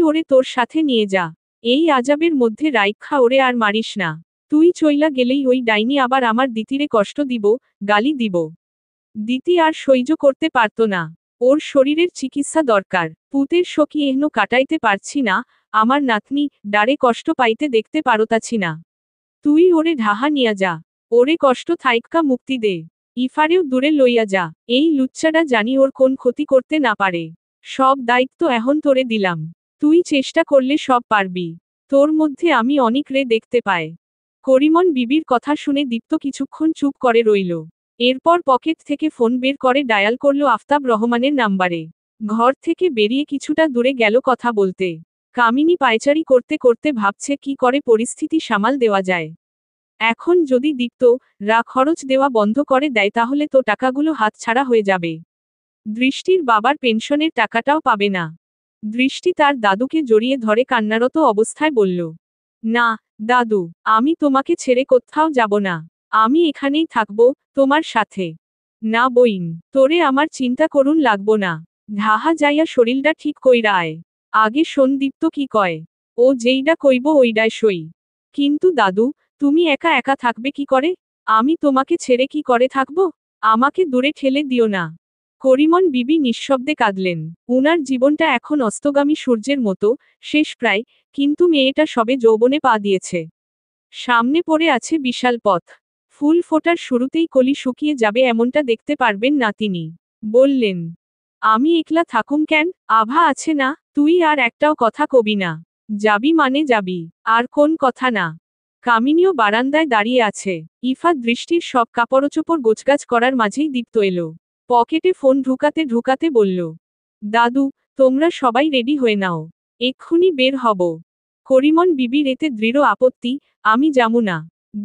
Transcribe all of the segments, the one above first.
ওরে তোর সাথে নিয়ে যা। এই আজাবের মধ্যে রাইখা ওরে আর মারিস না। তুই চইলা গেলেই ওই ডাইনি আবার আমার দিতিরে কষ্ট দিব, গালি দিব। দিতি আর সহ্য করতে পারত না। ওর শরীরের চিকিৎসা দরকার। পুতের শোকি এহনো কাটাইতে পারছি না, আমার নাতনি ডারে কষ্ট পাইতে দেখতে পারতাছি না। তুই ওরে ঢাহা নিয়া যা। ওরে কষ্ট থাইক্কা মুক্তি দে। ইফারেও দূরে লইয়া যা। এই লুচ্চাটা জানি ওর কোন ক্ষতি করতে না পারে। সব দায়িত্ব এখন তোরে দিলাম। তুই চেষ্টা করলে সব পারবি। তোর মধ্যে আমি অনেক রে দেখতে পাই। করিমন বিবির কথা শুনে দীপ্ত কিছুক্ষণ চুপ করে রইল। এরপর পকেট থেকে ফোন বের করে ডায়াল করল আফতাব রহমানের নাম্বারে। ঘর থেকে বেরিয়ে কিছুটা দূরে গেল কথা বলতে। কামিনী পায়চারি করতে করতে ভাবছে কি করে পরিস্থিতি সামাল দেওয়া যায়। এখন যদি দীপ্ত খরচ দেওয়া বন্ধ করে দেয় তাহলে তো টাকাগুলো হাতছাড়া হয়ে যাবে। দৃষ্টির বাবার পেনশনের টাকাটাও পাবে না। দৃষ্টি তার দাদুকে জড়িয়ে ধরে কান্নারত অবস্থায় বলল, না দাদু, আমি তোমাকে ছেড়ে কোথাও যাব না। আমি এখানেই থাকবো, তোমার সাথে। না বইন, তোরে আমার চিন্তা করুন লাগবো না। ঢাহা যাইয়া শরীরটা ঠিক কইরা আয়। আগে শোন দীপ্ত কি কয়। ও যেইডা কইব ওইডায় সই। কিন্তু দাদু, তুমি একা একা থাকবে কি করে? আমি তোমাকে ছেড়ে কি করে থাকবো? আমাকে দূরে ঠেলে দিও না। করিমন বিবি নিঃশব্দে কাঁদলেন। উনার জীবনটা এখন অস্তগামী সূর্যের মতো, শেষ প্রায়, কিন্তু মেয়েটা সবে যৌবনে পা দিয়েছে। সামনে পড়ে আছে বিশাল পথ। ফুল ফোটার শুরুতেই কলি শুকিয়ে যাবে এমনটা দেখতে পারবেন না তিনি। বললেন, আমি একলা থাকুম কেন? আভা আছে না? তুই আর একটাও কথা কবি না। যাবি মানে যাবি, আর কোন কথা না। কামিনীও বারান্দায় দাঁড়িয়ে আছে। ইফা দৃষ্টির সব কাপড়চোপড় গোছগাছ করার মাঝেই দীপ্ত এলো। পকেটে ফোন ঢুকাতে ঢুকাতে বলল, দাদু, তোমরা সবাই রেডি হয়ে নাও। এক্ষুনি বের হব। করিমন বিবির এতে দৃঢ় আপত্তি, আমি যামু না।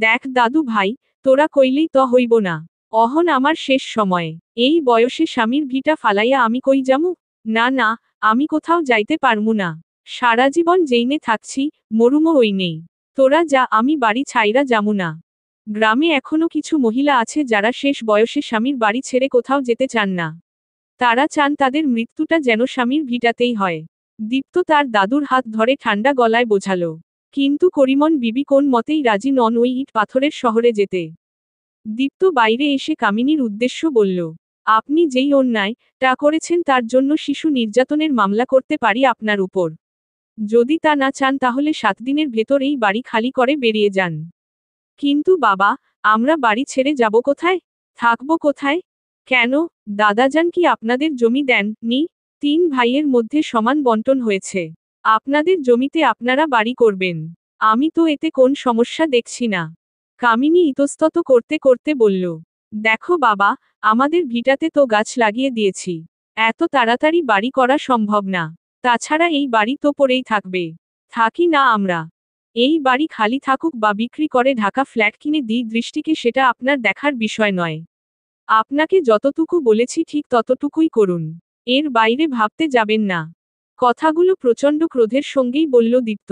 দেখ দাদু ভাই, তোরা কইলেই তো হইব না। অহন আমার শেষ সময়। এই বয়সে স্বামীর ভিটা ফালাইয়া আমি কই যামু? না না, আমি কোথাও যাইতে পারমু না। সারা জীবন যেইনে থাকছি, মরুমো ওই নেই। তোরা যা, আমি বাড়ি ছাইরা যামু না। গ্রামে এখনো কিছু মহিলা আছে যারা শেষ বয়সে স্বামীর বাড়ি ছেড়ে কোথাও যেতে চান না। তারা চান তাদের মৃত্যুটা যেন স্বামীর ভিটাতেই হয়। দীপ্ত তার দাদুর হাত ধরে ঠান্ডা গলায় বোঝালো। কিন্তু করিমন বিবি কোন মতেই রাজি নন ওই ইট পাথরের শহরে যেতে। দীপ্ত বাইরে এসে কামিনীর উদ্দেশ্য বলল, আপনি যেই অন্যায়টা করেছেন তার জন্য শিশু নির্যাতনের মামলা করতে পারি আপনার উপর। যদি তা না চান তাহলে 7 দিনের ভেতর এই বাড়ি খালি করে বেরিয়ে যান। কিন্তু বাবা, আমরা বাড়ি ছেড়ে যাব কোথায়? থাকবো কোথায়? কেন, দাদাজান কি আপনাদের জমি দেন নি? 3 ভাইয়ের মধ্যে সমান বন্টন হয়েছে। আপনাদের জমিতে আপনারা বাড়ি করবেন। আমি তো এতে কোন সমস্যা দেখছি না। কামিনী ইতস্তত করতে করতে বলল, দেখো বাবা, আমাদের ভিটাতে তো গাছ লাগিয়ে দিয়েছি। এত তাড়াতাড়ি বাড়ি করা সম্ভব না। তাছাড়া এই বাড়ি তো পড়েই থাকবে। থাকি না আমরা। এই বাড়ি খালি থাকুক বা বিক্রি করে ঢাকা ফ্ল্যাট কিনে দিই দৃষ্টিকে সেটা আপনার দেখার বিষয় নয়। আপনাকে যতটুকু বলেছি ঠিক ততটুকুই করুন। এর বাইরে ভাবতে যাবেন না। কথাগুলো প্রচণ্ড ক্রোধের সঙ্গেই বলল দীপ্ত।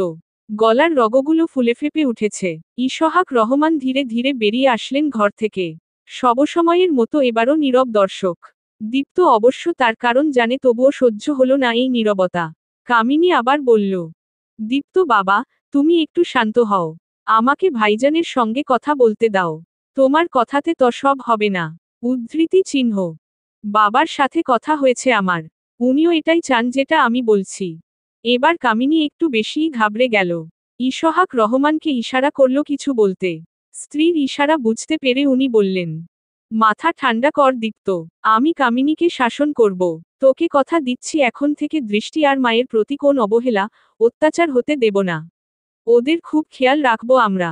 গলার রগগুলো ফুলে ফেপে উঠেছে। ইশহাক রহমান ধীরে ধীরে বেরিয়ে আসলেন ঘর থেকে। সবসময়ের মতো এবারও নীরব দর্শক। দীপ্ত অবশ্য তার কারণ জানে তবুও সহ্য হলো না এই নীরবতা। কামিনী আবার বলল, দীপ্ত বাবা, তুমি একটু শান্ত হও। আমাকে ভাইজানের সঙ্গে কথা বলতে দাও। তোমার কথাতে তো সব হবে না। উদ্ধৃতি চিহ্ন। বাবার সাথে কথা হয়েছে আমার। উনিও এটাই চান যেটা আমি বলছি। এবার কামিনী একটু বেশিই ঘাবড়ে গেল। ইশহাক রহমানকে ইশারা করল কিছু বলতে। স্ত্রীর ইশারা বুঝতে পেরে উনি বললেন, মাথা ঠান্ডা কর দীপ্ত, আমি কামিনীকে শাসন করব। তোকে কথা দিচ্ছি এখন থেকে দৃষ্টি আর মায়ের প্রতি কোন অবহেলা, অত্যাচার হতে দেব না। ওদের খুব খেয়াল রাখবো আমরা।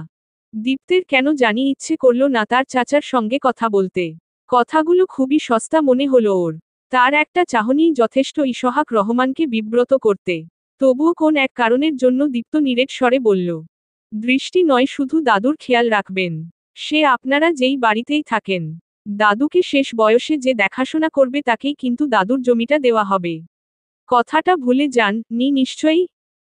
দীপ্তের কেন জানি ইচ্ছে করল না তার চাচার সঙ্গে কথা বলতে। কথাগুলো খুবই সস্তা মনে হলো ওর। তার একটা চাহনিই যথেষ্ট ইশহাক রহমানকে বিব্রত করতে। তবুও কোন এক কারণের জন্য দীপ্ত নিরেট স্বরে বলল, দৃষ্টি নয় শুধু দাদুর খেয়াল রাখবেন। সে আপনারা যেই বাড়িতেই থাকেন। দাদুকে শেষ বয়সে যে দেখাশোনা করবে তাকেই কিন্তু দাদুর জমিটা দেওয়া হবে। কথাটা ভুলে যান নি নিশ্চয়ই?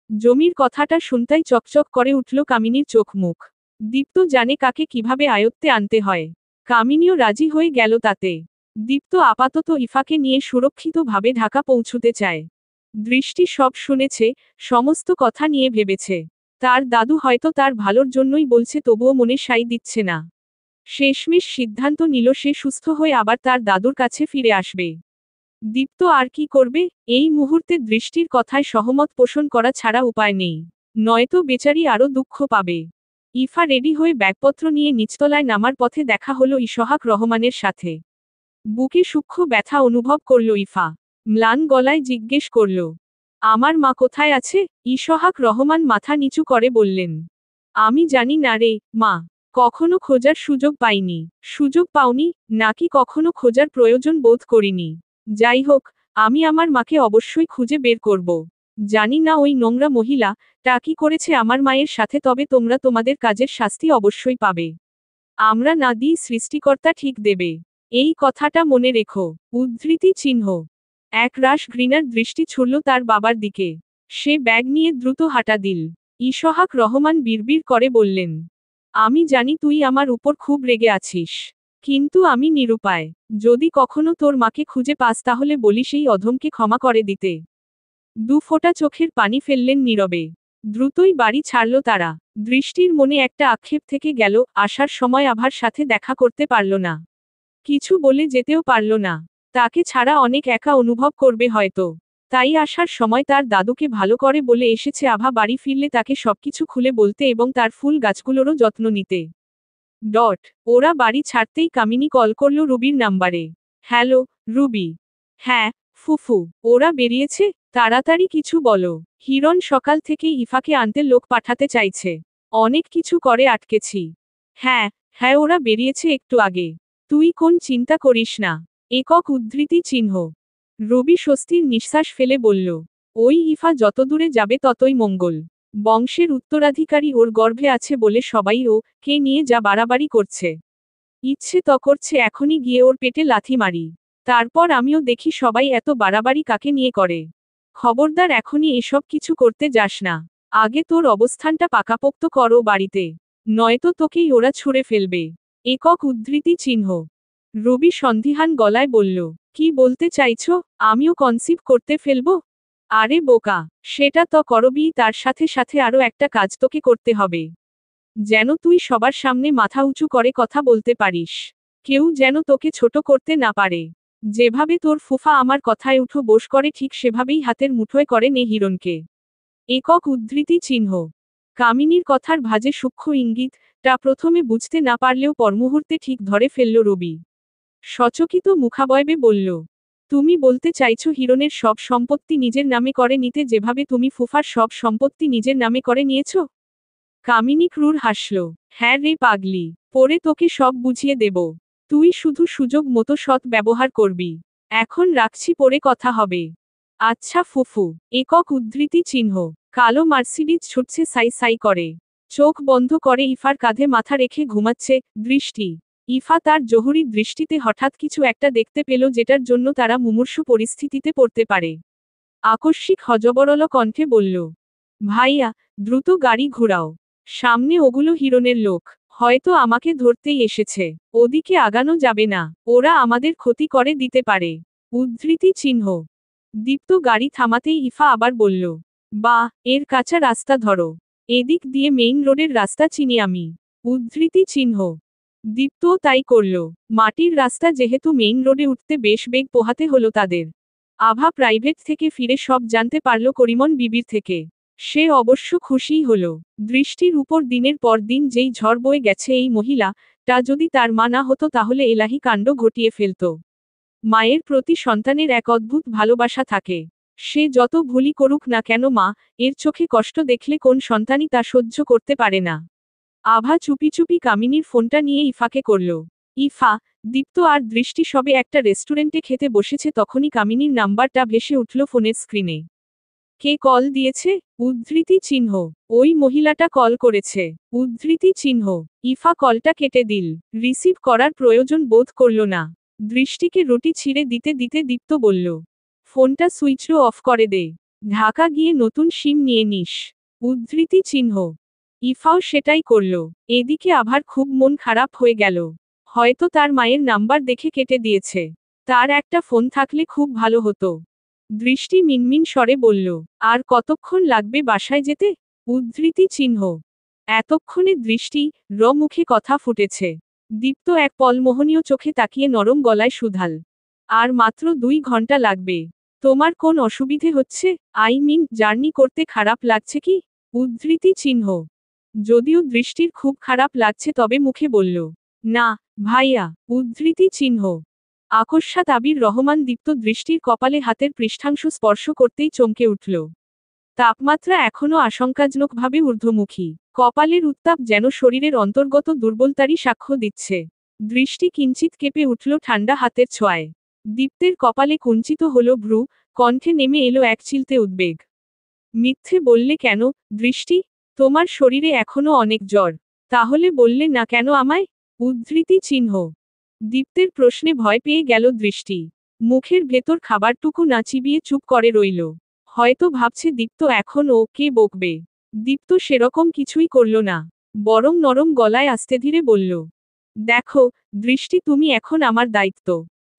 জমির কথাটা শুনতেই চকচক করে উঠল কামিনীর চোখ মুখ। দীপ্ত জানে কাকে কিভাবে আয়ত্তে আনতে হয়। কামিনীও রাজি হয়ে গেল তাতে। দীপ্ত আপাতত ইফাকে নিয়ে সুরক্ষিতভাবে ঢাকা পৌঁছতে চায়। দৃষ্টি সব শুনেছে, সমস্ত কথা নিয়ে ভেবেছে। তার দাদু হয়তো তার ভালোর জন্যই বলছে, তবুও মনে সাই দিচ্ছে না। শেষমেশ সিদ্ধান্ত নিল সে সুস্থ হয়ে আবার তার দাদুর কাছে ফিরে আসবে। দীপ্ত আর কি করবে? এই মুহূর্তে দৃষ্টির কথায় সহমত পোষণ করা ছাড়া উপায় নেই। নয়তো বেচারি আরও দুঃখ পাবে। ইফা রেডি হয়ে ব্যাগপত্র নিয়ে নিচতলায় নামার পথে দেখা হলো ইশহাক রহমানের সাথে। বুকে সূক্ষ্ম ব্যথা অনুভব করল ইফা। ম্লান গলায় জিজ্ঞেস করল, আমার মা কোথায় আছে? ইশহাক রহমান মাথা নিচু করে বললেন, আমি জানি না রে, মা। কখনো খোঁজার সুযোগ পাইনি। সুযোগ পাওনি? নাকি কখনো খোঁজার প্রয়োজন বোধ করিনি? যাই হোক, আমি আমার মাকে অবশ্যই খুঁজে বের করব। জানি না ওই নোংরা মহিলা টা কি করেছে আমার মায়ের সাথে, তবে তোমরা তোমাদের কাজের শাস্তি অবশ্যই পাবে। আমরা না দিই সৃষ্টিকর্তা ঠিক দেবে। এই কথাটা মনে রেখো। উদ্ধৃতি চিহ্ন। এক রাশ ঘৃণার দৃষ্টি ছুড়ল তার বাবার দিকে। সে ব্যাগ নিয়ে দ্রুত হাঁটা দিল। ইশহাক রহমান বিড়বিড় করে বললেন, আমি জানি তুই আমার উপর খুব রেগে আছিস। কিন্তু আমি নিরুপায়। যদি কখনো তোর মাকে খুঁজে পাস তাহলে বলিস এই অধমকে ক্ষমা করে দিতে। দু ফোঁটা চোখের পানি ফেললেন নীরবে। দ্রুতই বাড়ি ছাড়ল তারা। দৃষ্টির মনে একটা আক্ষেপ থেকে গেল, আসার সময় আভার সাথে দেখা করতে পারল না। কিছু বলে যেতেও পারল না। তাকে ছাড়া অনেক একা অনুভব করবে হয়তো। তাই আসার সময় তার দাদুকে ভালো করে বলে এসেছে আভা বাড়ি ফিরলে তাকে সবকিছু খুলে বলতে এবং তার ফুল গাছগুলোরও যত্ন নিতে। ওরা বাড়ি ছাড়তেই কামিনী কল করল রুবির নাম্বারে। Hello, Ruby. হ্যাঁ, ফুফু। ওরা বেরিয়েছে? তাড়াতাড়ি কিছু বলো। হিরণ সকাল থেকেই ইফাকে আনতে লোক পাঠাতে চাইছে। অনেক কিছু করে আটকেছি। হ্যাঁ, হ্যাঁ, ওরা বেরিয়েছে একটু আগে। তুই কোন চিন্তা করিস না। একক উদ্ধৃতি চিহ্ন। রবি স্বস্তির নিঃশ্বাস ফেলে বলল, ওই ইফা যত দূরে যাবে ততই মঙ্গল। বংশের উত্তরাধিকারী ওর গর্ভে আছে বলে সবাই ও কে নিয়ে যা বাড়াবাড়ি করছে। ইচ্ছে তো করছে এখনই গিয়ে ওর পেটে লাথি মারি। তারপর আমিও দেখি সবাই এত বাড়াবাড়ি কাকে নিয়ে করে। খবরদার এখনই এসব কিছু করতে যাস না। আগে তোর অবস্থানটা পাকাপোক্ত কর ও বাড়িতে। নয়তো তোকেই ওরা ছুঁড়ে ফেলবে। একক উদ্ধৃতি চিহ্ন। রবি সন্দিহান গলায় বলল, কি বলতে চাইছো? আমিও কনসিভ করতে ফেলবো? আরে বোকা, সেটা তো করবি, তার সাথে সাথে আরও একটা কাজ তোকে করতে হবে। যেন তুই সবার সামনে মাথা উঁচু করে কথা বলতে পারিস। কেউ যেন তোকে ছোট করতে না পারে। যেভাবে তোর ফুফা আমার কথায় উঠো বস করে ঠিক সেভাবেই হাতের মুঠোয় করে নে হিরণকে। একক উদ্ধৃতি চিহ্ন। কামিনীর কথার ভাঁজে সূক্ষ্ম ইঙ্গিত টা প্রথমে বুঝতে না পারলেও পরমুহূর্তে ঠিক ধরে ফেলল রবি। সচকিত মুখাবয়বে বলল, তুমি বলতে চাইছো হিরণের সব সম্পত্তি নিজের নামে করে নিতে যেভাবে তুমি ফুফার সব সম্পত্তি নিজের নামে করে নিয়েছ? কামিনী ক্রূর হাসল। হ্যাঁ রে পাগলি, পরে তোকে সব বুঝিয়ে দেব। তুই শুধু সুযোগ মতো সৎ ব্যবহার করবি। এখন রাখছি, পরে কথা হবে। আচ্ছা ফুফু। একক উদ্ধৃতি চিহ্ন। কালো মার্সিডিজ ছুটছে সাই সাই করে। চোখ বন্ধ করে ইফার কাঁধে মাথা রেখে ঘুমাচ্ছে দৃষ্টি। ইফা তার জহুরি দৃষ্টিতে হঠাৎ কিছু একটা দেখতে পেল যেটার জন্য তারা মুমূর্ষু পরিস্থিতিতে পড়তে পারে। আকস্মিক হযবরল কণ্ঠে বলল, ভাইয়া, দ্রুত গাড়ি ঘুরাও। সামনে ওগুলো হিরণের লোক। হয়তো আমাকে ধরতেই এসেছে। ওদিকে আগানো যাবে না, ওরা আমাদের ক্ষতি করে দিতে পারে। উদ্ধৃতি চিহ্ন। দীপ্ত গাড়ি থামাতেই ইফা আবার বলল, বা, এর কাঁচা রাস্তা ধরো। এদিক দিয়ে মেইন রোডের রাস্তা চিনি আমি। উদ্ধৃতি চিহ্ন। দীপ্তও তাই করল। মাটির রাস্তা যেহেতু মেইন রোডে উঠতে বেশ বেগ পোহাতে হলো তাদের। আভা প্রাইভেট থেকে ফিরে সব জানতে পারল করিমন বিবির থেকে। সে অবশ্য খুশিই হল। দৃষ্টির উপর দিনের পর দিন যেই ঝড় বয়ে গেছে এই মহিলা টা যদি তার মা না হতো তাহলে এলাহি কাণ্ড ঘটিয়ে ফেলত। মায়ের প্রতি সন্তানের এক অদ্ভুত ভালোবাসা থাকে। সে যত ভুলই করুক না কেন মা এর চোখে কষ্ট দেখলে কোন সন্তানই তা সহ্য করতে পারে না। আভা চুপি চুপি কামিনীর ফোনটা নিয়ে ইফাকে করল। ইফা, দীপ্ত আর দৃষ্টি সবে একটা রেস্টুরেন্টে খেতে বসেছে তখনই কামিনীর নাম্বারটা ভেসে উঠল ফোনের স্ক্রিনে। কে কল দিয়েছে? উদ্ধৃতি চিহ্ন। ওই মহিলাটা কল করেছে। উদ্ধৃতি চিহ্ন। ইফা কলটা কেটে দিল। রিসিভ করার প্রয়োজন বোধ করল না। দৃষ্টিকে রুটি ছিঁড়ে দিতে দিতে দীপ্ত বলল, ফোনটা সুইচ অফ করে দে। ঢাকা গিয়ে নতুন সিম নিয়ে নিস। উদ্ধৃতি চিহ্ন। ইফাও সেটাই করল। এদিকে আভার খুব মন খারাপ হয়ে গেল। হয়তো তার মায়ের নাম্বার দেখে কেটে দিয়েছে। তার একটা ফোন থাকলে খুব ভালো হতো। দৃষ্টি মিনমিন স্বরে বলল, আর কতক্ষণ লাগবে বাসায় যেতে? উদ্ধৃতি চিহ্ন। এতক্ষণে দৃষ্টি মুখে কথা ফুটেছে। দীপ্ত এক পল মোহনীয় চোখে তাকিয়ে নরম গলায় শুধাল, আর মাত্র 2 ঘন্টা লাগবে। তোমার কোন অসুবিধে হচ্ছে? জার্নি করতে খারাপ লাগছে কি? উদ্ধৃতি চিহ্ন। যদিও দৃষ্টির খুব খারাপ লাগছে তবে মুখে বলল, না ভাইয়া। উদ্ধৃতি চিহ্ন। আকস্মাৎ আবির রহমান দীপ্ত দৃষ্টির কপালে হাতের পৃষ্ঠাংশ স্পর্শ করতেই চমকে উঠল। তাপমাত্রা এখনও আশঙ্কাজনকভাবে ঊর্ধ্বমুখী। কপালের উত্তাপ যেন শরীরের অন্তর্গত দুর্বলতারই সাক্ষ্য দিচ্ছে। দৃষ্টি কিঞ্চিত কেঁপে উঠল ঠান্ডা হাতের ছোঁয়ায়। দীপ্তের কপালে কুঞ্চিত হল ভ্রু, কণ্ঠে নেমে এলো এক চিলতে উদ্বেগ। মিথ্যে বললে কেন, দৃষ্টি? তোমার শরীরে এখনও অনেক জ্বর। তাহলে বললে না কেন আমায়? উদ্ধৃতি চিহ্ন। দীপ্তের প্রশ্নে ভয় পেয়ে গেল দৃষ্টি। মুখের ভেতর খাবারটুকু না চিবিয়ে চুপ করে রইল। হয়তো ভাবছে দীপ্ত এখন ওকে বকবে। দীপ্ত সেরকম কিছুই করল না, বরং নরম গলায় আস্তে ধীরে বলল, দেখো দৃষ্টি, তুমি এখন আমার দায়িত্ব।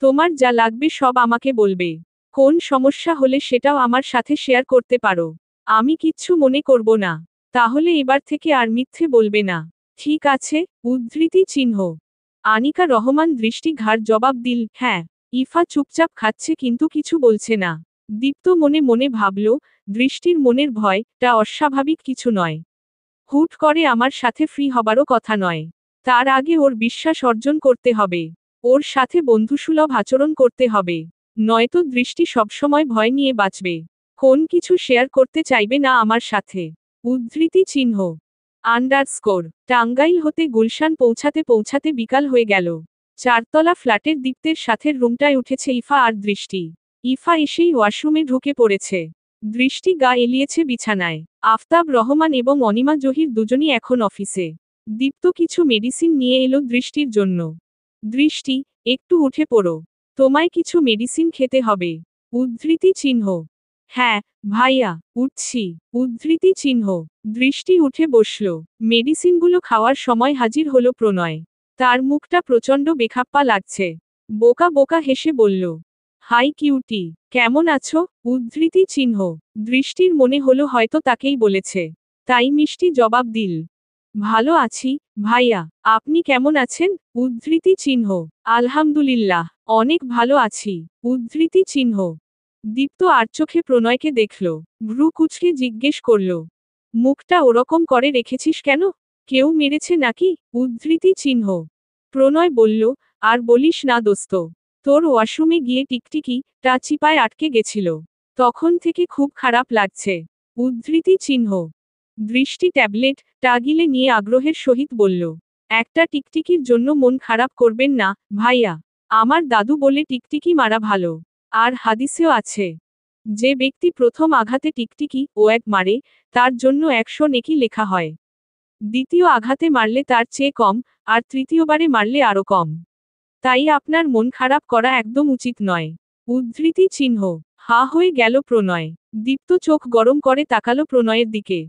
তোমার যা লাগবে সব আমাকে বলবে। কোন সমস্যা হলে সেটাও আমার সাথে শেয়ার করতে পারো। আমি কিচ্ছু মনে করব না। তাহলে এবার থেকে আর মিথ্যে বলবে না, ঠিক আছে? উদ্ধৃতি চিহ্ন। আনিকা রহমান দৃষ্টি ঘাড় জবাব দিল, হ্যাঁ। ইফা চুপচাপ খাচ্ছে কিন্তু কিছু বলছে না। দীপ্ত মনে মনে ভাবল, দৃষ্টির মনের ভয়টা অস্বাভাবিক কিছু নয়। হুট করে আমার সাথে ফ্রি হবারও কথা নয়। তার আগে ওর বিশ্বাস অর্জন করতে হবে। ওর সাথে বন্ধুসুলভ আচরণ করতে হবে। নয়তো দৃষ্টি সবসময় ভয় নিয়ে বাঁচবে। কোন কিছু শেয়ার করতে চাইবে না আমার সাথে। উদ্ধৃতি চিহ্ন। আন্ডারস্কোর। টাঙ্গাইল হতে গুলশান পৌঁছাতে পৌঁছাতে বিকাল হয়ে গেল। 4তলা ফ্ল্যাটের দীপ্তের সাথের রুমটায় উঠেছে ইফা আর দৃষ্টি। ইফা এসেই ওয়াশরুমে ঢুকে পড়েছে। দৃষ্টি গা এলিয়েছে বিছানায়। আফতাব রহমান এবং অনিমা জহির দুজনই এখন অফিসে। দীপ্ত কিছু মেডিসিন নিয়ে এলো দৃষ্টির জন্য। দৃষ্টি, একটু উঠে পড়ো। তোমায় কিছু মেডিসিন খেতে হবে। উদ্ধৃতি চিহ্ন। হ্যাঁ ভাইয়া, উঠছি। উদ্ধৃতি চিহ্ন। দৃষ্টি উঠে বসল। মেডিসিনগুলো খাওয়ার সময় হাজির হলো প্রণয়। তার মুখটা প্রচণ্ড বেখাপ্পা লাগছে। বোকা বোকা হেসে বলল, হাই কিউটি, কেমন আছো? উদ্ধৃতি চিহ্ন। দৃষ্টির মনে হলো হয়তো তাকেই বলেছে। তাই মিষ্টি জবাব দিল, ভালো আছি ভাইয়া। আপনি কেমন আছেন? উদ্ধৃতি চিহ্ন। আলহামদুলিল্লাহ, অনেক ভালো আছি। উদ্ধৃতি চিহ্ন। দীপ্ত আর চোখে প্রণয়কে দেখল। ভ্রু কুঁচকে জিজ্ঞেস করল, মুখটা ওরকম করে রেখেছিস কেন? কেউ মেরেছে নাকি? উদ্ধৃতি চিহ্ন। প্রণয় বলল, আর বলিস না দোস্ত। তোর ওয়াশরুমে গিয়ে টিকটিকিটা চিপায় আটকে গেছিল। তখন থেকে খুব খারাপ লাগছে। উদ্ধৃতি চিহ্ন। দৃষ্টি ট্যাবলেটটা গিলে নিয়ে আগ্রহের সহিত বলল, একটা টিকটিকির জন্য মন খারাপ করবেন না ভাইয়া। আমার দাদু বলে টিকটিকি মারা ভালো। আর হাদিসেও আছে, যে ব্যক্তি প্রথম আঘাতে টিকটিকি এক মারে, তার জন্য 100 নেকি লেখা হয়। দ্বিতীয় আঘাতে মারলে তার চেয়ে কম, আর তৃতীয়বারে মারলে আরও কম। তাই আপনার মন খারাপ করা একদম উচিত নয়। উদ্ধৃতি চিহ্ন। হা হয়ে গেল প্রণয়। দীপ্ত চোখ গরম করে তাকালো প্রণয়ের দিকে,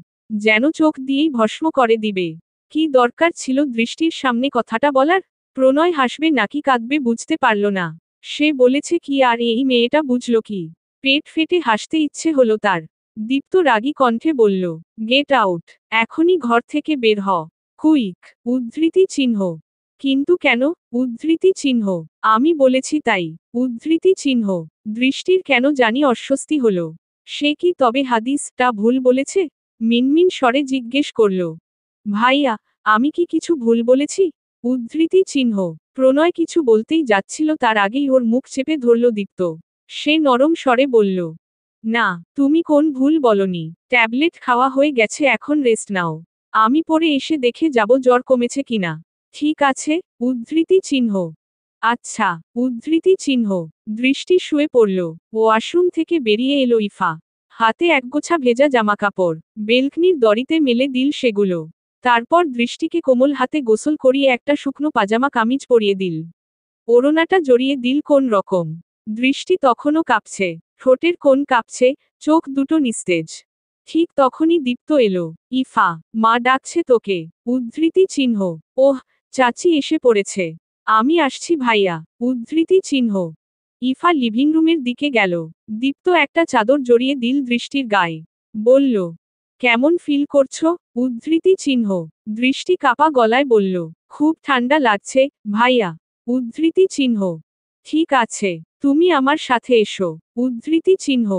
যেন চোখ দিয়েই ভস্ম করে দিবে। কি দরকার ছিল দৃষ্টির সামনে কথাটা বলার? প্রণয় হাসবে নাকি কাঁদবে বুঝতে পারল না। সে বলেছে কি আর এই মেয়েটা বুঝল কি? পেট ফেটে হাসতে ইচ্ছে হলো তার। দীপ্ত রাগী কণ্ঠে বলল, গেট আউট। এখনই ঘর থেকে বের হ। কুইক। উদ্ধৃতি চিহ্ন। কিন্তু কেন? উদ্ধৃতি চিহ্ন। আমি বলেছি তাই। উদ্ধৃতি চিহ্ন। দৃষ্টির কেন জানি অস্বস্তি হলো। সে কি তবে হাদিসটা ভুল বলেছে? মিনমিন স্বরে জিজ্ঞেস করল, ভাইয়া, আমি কি কিছু ভুল বলেছি? উদ্ধৃতি চিহ্ন। প্রণয় কিছু বলতেই যাচ্ছিল তার আগেই ওর মুখ চেপে ধরল দীপ্ত। সে নরম স্বরে বলল, না, তুমি কোন ভুল বলনি। ট্যাবলেট খাওয়া হয়ে গেছে, এখন রেস্ট নাও। আমি পরে এসে দেখে যাব জ্বর কমেছে কিনা। ঠিক আছে? উদ্ধৃতি চিহ্ন। আচ্ছা। উদ্ধৃতি চিহ্ন। দৃষ্টি শুয়ে পড়ল। ওয়াশরুম থেকে বেরিয়ে এলো ইফা। হাতে একগোছা ভেজা জামাকাপড়। বেলকনির দড়িতে মেলে দিল সেগুলো। তারপর দৃষ্টিকে কোমল হাতে গোসল করিয়ে একটা শুকনো পাজামা কামিজ পরিয়ে দিল। ওড়নাটা জড়িয়ে দিল কোন রকম। দৃষ্টি তখনও কাঁপছে। ঠোঁটের কোণ কাঁপছে, চোখ দুটো নিস্তেজ। ঠিক তখনই দীপ্ত এলো। ইফা, মা ডাকছে তোকে। উদ্ধৃতি চিহ্ন। ওহ, চাচি এসে পড়েছে। আমি আসছি ভাইয়া। উদ্ধৃতি চিহ্ন। ইফা লিভিং রুমের দিকে গেল। দীপ্ত একটা চাদর জড়িয়ে দিল দৃষ্টির গায়ে। বলল, কেমন ফিল করছো? উদ্ধৃতি চিহ্ন। দৃষ্টি কাপা গলায় বলল, খুব ঠান্ডা লাগছে, ভাইয়া। উদ্ধৃতি চিহ্ন। ঠিক আছে, তুমি আমার সাথে এসো। উদ্ধৃতি চিহ্ন।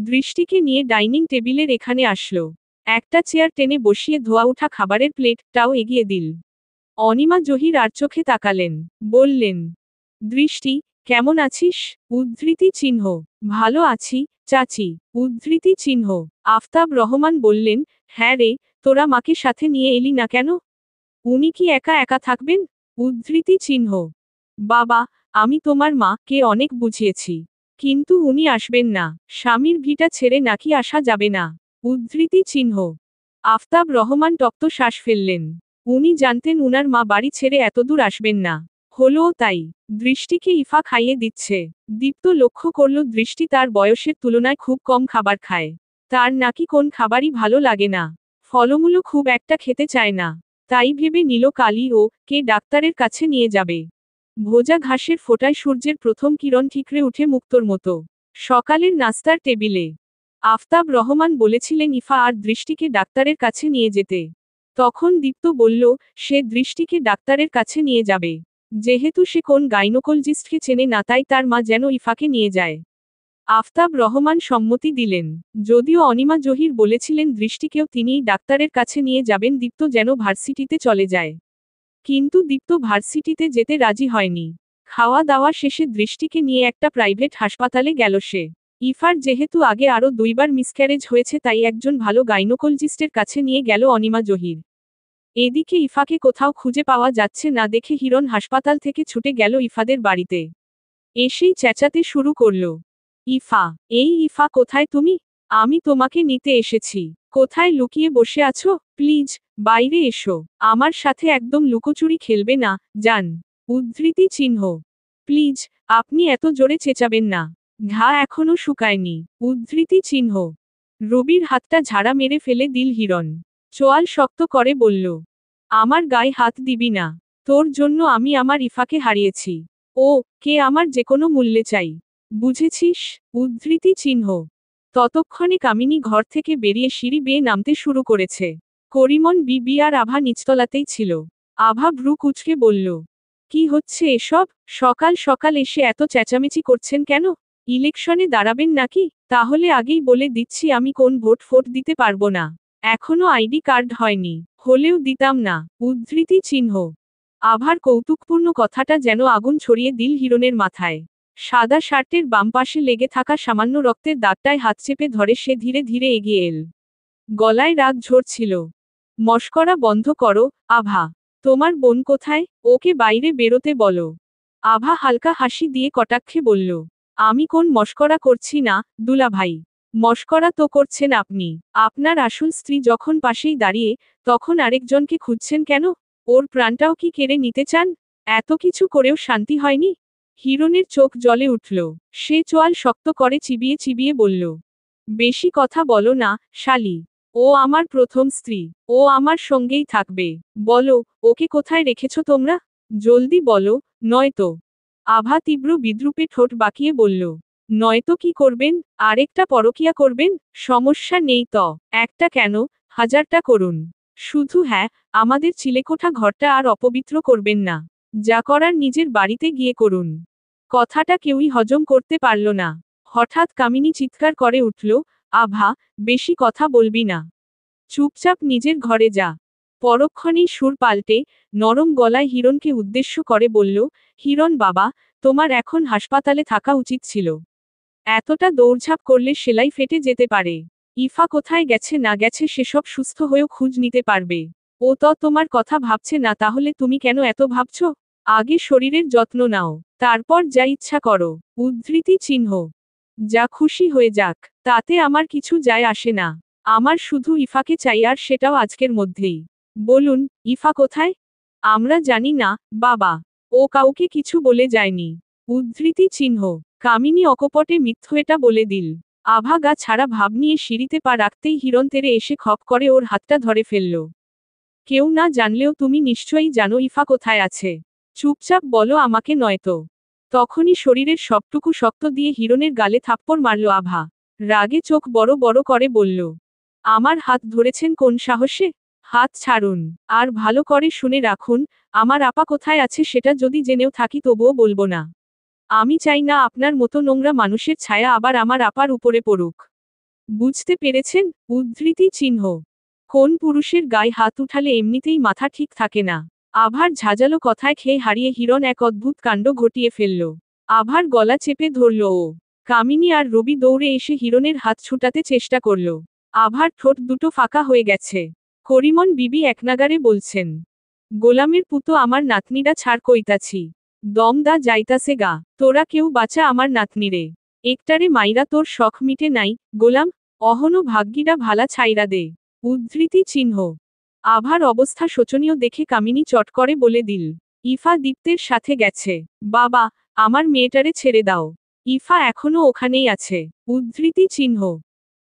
দৃষ্টিকে নিয়ে ডাইনিং টেবিলের এখানে আসলো। একটা চেয়ার টেনে বসিয়ে ধোয়া ওঠা খাবারের প্লেটটাও এগিয়ে দিল। অনিমা জহির আর চোখে তাকালেন। বললেন, দৃষ্টি, কেমন আছিস? উদ্ধৃতি চিহ্ন। ভালো আছি, চাচি। উদ্ধৃতি চিহ্ন। আফতাব রহমান বললেন, হ্যাঁ রে, তোরা মাকে সাথে নিয়ে এলি না কেন? উনি কি একা একা থাকবেন? উদ্ধৃতি চিহ্ন। বাবা, আমি তোমার মাকে অনেক বুঝিয়েছি। কিন্তু উনি আসবেন না। স্বামীর ভিটা ছেড়ে নাকি আসা যাবে না। উদ্ধৃতি চিহ্ন। আফতাব রহমান তপ্ত শ্বাস ফেললেন। উনি জানতেন উনার মা বাড়ি ছেড়ে এতদূর আসবেন না। হলোও তাই। দৃষ্টিকে ইফা খাইয়ে দিচ্ছে। দীপ্ত লক্ষ্য করল দৃষ্টি তার বয়সের তুলনায় খুব কম খাবার খায়। তার নাকি কোন খাবারই ভালো লাগে না। ফলমূলও খুব একটা খেতে চায় না। তাই ভেবে নিল কালি ও কে ডাক্তারের কাছে নিয়ে যাবে। ভোজা ঘাসের ফোঁটায় সূর্যের প্রথম কিরণ ঠিকরে উঠে মুক্তোর মতো। সকালের নাস্তার টেবিলে আফতাব রহমান বলেছিলেন ইফা আর দৃষ্টিকে ডাক্তারের কাছে নিয়ে যেতে। তখন দীপ্ত বলল, সে দৃষ্টিকে ডাক্তারের কাছে নিয়ে যাবে। যেহেতু সে কোন গাইনোকোলজিস্টকে চেনে না, তাই তার মা যেন ইফাকে নিয়ে যায়। আফতাব রহমান সম্মতি দিলেন। যদিও অনিমা জহির বলেছিলেন দৃষ্টিকেও তিনিই ডাক্তারের কাছে নিয়ে যাবেন দীপ্ত যেন ভার্সিটিতে চলে যায়। কিন্তু দীপ্ত ভার্সিটিতে যেতে রাজি হয়নি। খাওয়া দাওয়া শেষে দৃষ্টিকে নিয়ে একটা প্রাইভেট হাসপাতালে গেল সে। ইফার যেহেতু আগে আরও 2বার মিসক্যারেজ হয়েছে, তাই একজন ভালো গাইনোকোলজিস্টের কাছে নিয়ে গেল অনিমা জহির। এদিকে ইফাকে কোথাও খুঁজে পাওয়া যাচ্ছে না দেখে হিরণ হাসপাতাল থেকে ছুটে গেল ইফাদের বাড়িতে। এসেই চেঁচাতে শুরু করল, ইফা, এই ইফা, কোথায় তুমি? আমি তোমাকে নিতে এসেছি। কোথায় লুকিয়ে বসে আছো? প্লিজ, বাইরে এসো। আমার সাথে একদম লুকোচুরি খেলবে না, যান। উদ্ধৃতি চিহ্ন। প্লিজ, আপনি এত জোরে চেঁচাবেন না। ঘা এখনো শুকায়নি। উদ্ধৃতি চিহ্ন। রবির হাতটা ঝাড়া মেরে ফেলে দিল হিরণ। চোয়াল শক্ত করে বলল, আমার গায়ে হাত দিবি না। তোর জন্য আমি আমার ইফাকে হারিয়েছি। ও কে আমার যেকোনো মূল্যে চাই। বুঝেছিস? উদ্ধৃতি চিহ্ন। ততক্ষণে কামিনী ঘর থেকে বেরিয়ে সিঁড়ি বেয়ে নামতে শুরু করেছে। করিমন বিবি আর আভা নিচতলাতেই ছিল। আভা ভ্রু কুঁচকে বলল, কি হচ্ছে এসব? সকাল সকাল এসে এত চেঁচামেচি করছেন কেন? ইলেকশনে দাঁড়াবেন নাকি? তাহলে আগেই বলে দিচ্ছি আমি কোন ভোট দিতে পারবো না। এখনো আইডি কার্ড হয়নি। হলেও দিতাম না। উদ্ধৃতি চিহ্ন। আভার কৌতুকপূর্ণ কথাটা যেন আগুন ছড়িয়ে দিল হিরণের মাথায়। সাদা শার্টের বাম পাশে লেগে থাকা সামান্য রক্তের দাগটায় হাত চেপে ধরে সে ধীরে ধীরে এগিয়ে এল। গলায় রাগ ঝরছিল। মশকরা বন্ধ করো, আভা। তোমার বোন কোথায়? ওকে বাইরে বেরোতে বলো। আভা হালকা হাসি দিয়ে কটাক্ষে বলল, আমি কোন মশকরা করছি না, দুলাভাই। মশকরা তো করছেন আপনি। আপনার আসল স্ত্রী যখন পাশেই দাঁড়িয়ে, তখন আরেকজনকে খুঁজছেন কেন? ওর প্রাণটাও কি কেড়ে নিতে চান? এত কিছু করেও শান্তি হয়নি? হিরণের চোখ জ্বলে উঠল। সে চোয়াল শক্ত করে চিবিয়ে চিবিয়ে বলল, বেশি কথা বলো না, শালি। ও আমার প্রথম স্ত্রী। ও আমার সঙ্গেই থাকবে। বলো, ওকে কোথায় রেখেছ তোমরা? জলদি বলো, নয়তো। আভা তীব্র বিদ্রূপে ঠোঁট বাঁকিয়ে বলল, নয়তো কি করবেন? আরেকটা পরকীয়া করবেন? সমস্যা নেই তো। একটা কেন, 1000টা করুন। শুধু হ্যাঁ, আমাদের চিলেকোঠা ঘরটা আর অপবিত্র করবেন না। যা করার নিজের বাড়িতে গিয়ে করুন। কথাটা কেউই হজম করতে পারল না। হঠাৎ কামিনী চিৎকার করে উঠল, আভা, বেশি কথা বলবি না। চুপচাপ নিজের ঘরে যা। পরক্ষণেই সুর পাল্টে, নরম গলায় হিরণকে উদ্দেশ্য করে বলল, হিরণ বাবা, তোমার এখন হাসপাতালে থাকা উচিত ছিল। এতটা দৌড়ঝাঁপ করলে সেলাই ফেটে যেতে পারে। ইফা কোথায় গেছে না গেছে সেসব সুস্থ হয়েও খোঁজ নিতে পারবে। ও তো তোমার কথা ভাবছে না, তাহলে তুমি কেন এত ভাবছ? আগে শরীরের যত্ন নাও, তারপর যা ইচ্ছা করো। উদ্ধৃতি চিহ্ন। যা খুশি হয়ে যাক, তাতে আমার কিছু যায় আসে না। আমার শুধু ইফাকে চাই, আর সেটাও আজকের মধ্যেই। বলুন, ইফা কোথায়? আমরা জানি না, বাবা। ও কাউকে কিছু বলে যায়নি। উদ্ধৃতি চিহ্ন। কামিনী অকপটে মিথ্যেটা বলে দিল। আভা গা ছাড়া ভাব নিয়ে সিঁড়িতে পা রাখতেই হিরণ তেরে এসে খপ করে ওর হাতটা ধরে ফেলল। কেউ না জানলেও তুমি নিশ্চয়ই জানো ইফা কোথায় আছে। চুপচাপ বলো আমাকে, নয়তো তখনই শরীরের সবটুকু শক্ত দিয়ে হিরণের গালে থাপ্পড় মারল আভা। রাগে চোখ বড় বড় করে বলল, আমার হাত ধরেছেন কোন সাহসে? হাত ছাড়ুন। আর ভালো করে শুনে রাখুন, আমার আপা কোথায় আছে সেটা যদি জেনেও থাকি তবুও বলবো না। আমি চাই না আপনার মতো নোংরা মানুষের ছায়া আবার আমার আপার উপরে পড়ুক। বুঝতে পেরেছেন? উদ্ধৃতি চিহ্ন। কোন পুরুষের গায়ে হাত উঠালে এমনিতেই মাথা ঠিক থাকে না। আভার ঝাঁঝালো কথায় খেয়ে হারিয়ে হিরণ এক অদ্ভুত কাণ্ড ঘটিয়ে ফেলল। আভার গলা চেপে ধরল ও। কামিনী আর রবি দৌড়ে এসে হিরণের হাত ছুটাতে চেষ্টা করল। আভার ঠোঁট দুটো ফাঁকা হয়ে গেছে। করিমন বিবি একনাগারে বলছেন, গোলামের পুতো আমার নাতনিরা ছাড় কইতাছি। দম দা যাইতাছে গা, তোরা কেউ বাঁচা আমার নাতনিরে। একটারে মাইরা তোর শখ মিটে নাই, গোলাম, অহনো ভাগ্যিরা ভালা ছাইরা দে। উদ্ধৃতি চিহ্ন। আভার অবস্থা শোচনীয় দেখে কামিনী চট করে বলে দিল, ইফা দীপ্তের সাথে গেছে। বাবা, আমার মেয়েটারে ছেড়ে দাও। ইফা এখনো ওখানেই আছে। উদ্ধৃতি চিহ্ন।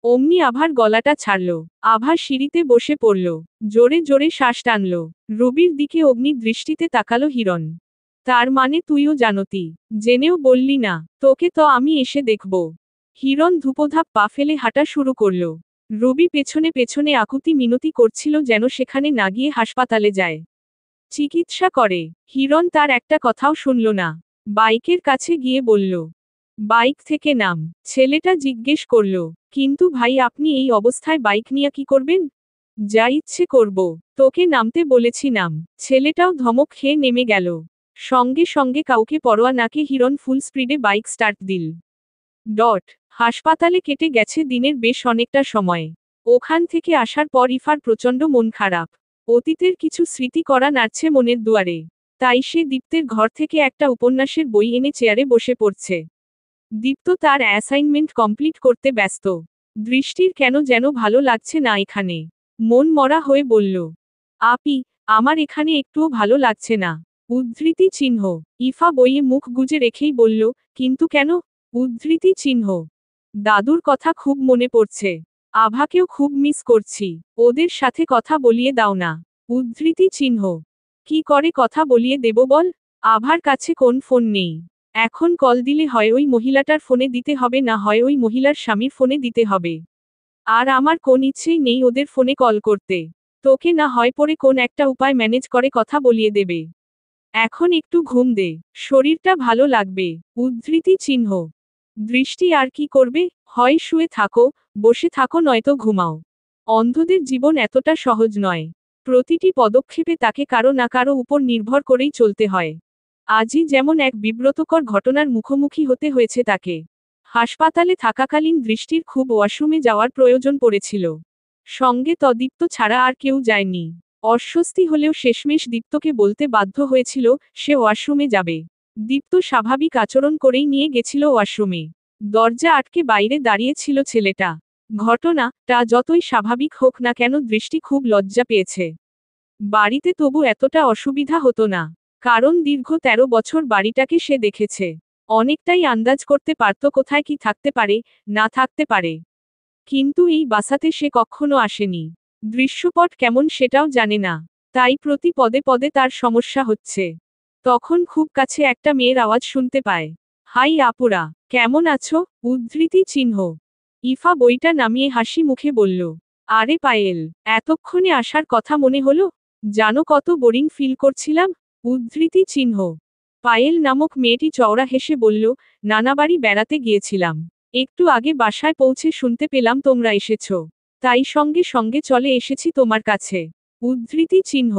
অমনি আভার গলাটা ছাড়ল। আভা সিঁড়িতে বসে পড়ল। জোরে জোরে শ্বাস টানল। রবির দিকে অগ্নি দৃষ্টিতে তাকালো হিরণ। তার মানে তুইও জানতি, জেনেও বললি না? তোকে তো আমি এসে দেখব। হিরণ ধূপধাপ পা ফেলে হাঁটা শুরু করল। রবি পেছনে পেছনে আকুতি মিনতি করছিল যেন সেখানে না গিয়ে হাসপাতালে যায়, চিকিৎসা করে। হিরণ তার একটা কথাও শুনল না। বাইকের কাছে গিয়ে বলল, বাইক থেকে নাম। ছেলেটা জিজ্ঞেস করল, কিন্তু ভাই আপনি এই অবস্থায় বাইক নিয়ে কি করবেন? যা ইচ্ছে করব। তোকে নামতে বলেছি নাম। ছেলেটাও ধমক খেয়ে নেমে গেল। সঙ্গে সঙ্গে কাউকে পরোয়া নাকে হিরণ ফুল স্পিডে বাইক স্টার্ট দিল। হাসপাতালে কেটে গেছে দিনের বেশ অনেকটা সময়। ওখান থেকে আসার পর ইফার প্রচণ্ড মন খারাপ। অতীতের কিছু স্মৃতি করা নাড়ছে মনের দুয়ারে। তাই সে দীপ্তের ঘর থেকে একটা উপন্যাসের বই এনে চেয়ারে বসে পড়ছে। দীপ্ত তার অ্যাসাইনমেন্ট কমপ্লিট করতে ব্যস্ত। দৃষ্টির কেন যেন ভালো লাগছে না এখানে। মন মরা হয়ে বলল, আপি, আমার এখানে একটুও ভালো লাগছে না। উদ্ধৃতি চিহ্ন। ইফা বইয়ে মুখ গুজে রেখেই বলল, কিন্তু কেন? উদ্ধৃতি চিহ্ন। দাদুর কথা খুব মনে পড়ছে। আভাকেও খুব মিস করছি। ওদের সাথে কথা বলিয়ে দাও না। উদ্ধৃতি চিহ্ন। কি করে কথা বলিয়ে দেব বল? আভার কাছে কোন ফোন নেই। এখন কল দিলে হয় ওই মহিলাটার ফোনে দিতে হবে, না হয় ওই মহিলার স্বামীর ফোনে দিতে হবে। আর আমার কোন ইচ্ছেই নেই ওদের ফোনে কল করতে। তোকে না হয় পরে কোন একটা উপায় ম্যানেজ করে কথা বলিয়ে দেবে। এখন একটু ঘুম দে, শরীরটা ভালো লাগবে। উদ্ধৃতি চিহ্ন। দৃষ্টি আর কি করবে? হয় শুয়ে থাকো, বসে থাকো, নয়তো ঘুমাও। অন্ধদের জীবন এতটা সহজ নয়। প্রতিটি পদক্ষেপে তাকে কারো না কারো উপর নির্ভর করেই চলতে হয়। আজই যেমন এক বিব্রতকর ঘটনার মুখোমুখি হতে হয়েছে তাকে। হাসপাতালে থাকাকালীন দৃষ্টির খুব ওয়াশরুমে যাওয়ার প্রয়োজন পড়েছিল। সঙ্গে দীপ্ত ছাড়া আর কেউ যায়নি। অস্বস্তি হলেও শেষমেশ দীপ্তকে বলতে বাধ্য হয়েছিল সে ওয়াশরুমে যাবে। দীপ্ত স্বাভাবিক আচরণ করেই নিয়ে গেছিল ওয়াশরুমে। দরজা আটকে বাইরে দাঁড়িয়ে ছিল ছেলেটা। ঘটনাটা যতই স্বাভাবিক হোক না কেন দৃষ্টি খুব লজ্জা পেয়েছে। বাড়িতে তবু এতটা অসুবিধা হতো না, কারণ দীর্ঘ 13 বছর বাড়িটাকে সে দেখেছে। অনেকটাই আন্দাজ করতে পারত কোথায় কি থাকতে পারে, না থাকতে পারে। কিন্তু এই বাসাতে সে কখনো আসেনি। দৃশ্যপট কেমন সেটাও জানে না। তাই প্রতি পদে পদে তার সমস্যা হচ্ছে। তখন খুব কাছে একটা মেয়ের আওয়াজ শুনতে পায়, হাই আপুরা, কেমন আছো? উদ্ধৃতি চিহ্ন। ইফা বইটা নামিয়ে হাসি মুখে বলল, আরে পায়েল, এতক্ষণে আসার কথা মনে হলো? জানো কত বোরিং ফিল করছিলাম? উদ্ধৃতি চিহ্ন। পায়েল নামক মেয়েটি চওড়া হেসে বলল, নানাবাড়ি বেড়াতে গিয়েছিলাম। একটু আগে বাসায় পৌঁছে শুনতে পেলাম তোমরা এসেছো। তাই সঙ্গে সঙ্গে চলে এসেছি তোমার কাছে। উদ্ধৃতি চিহ্ন।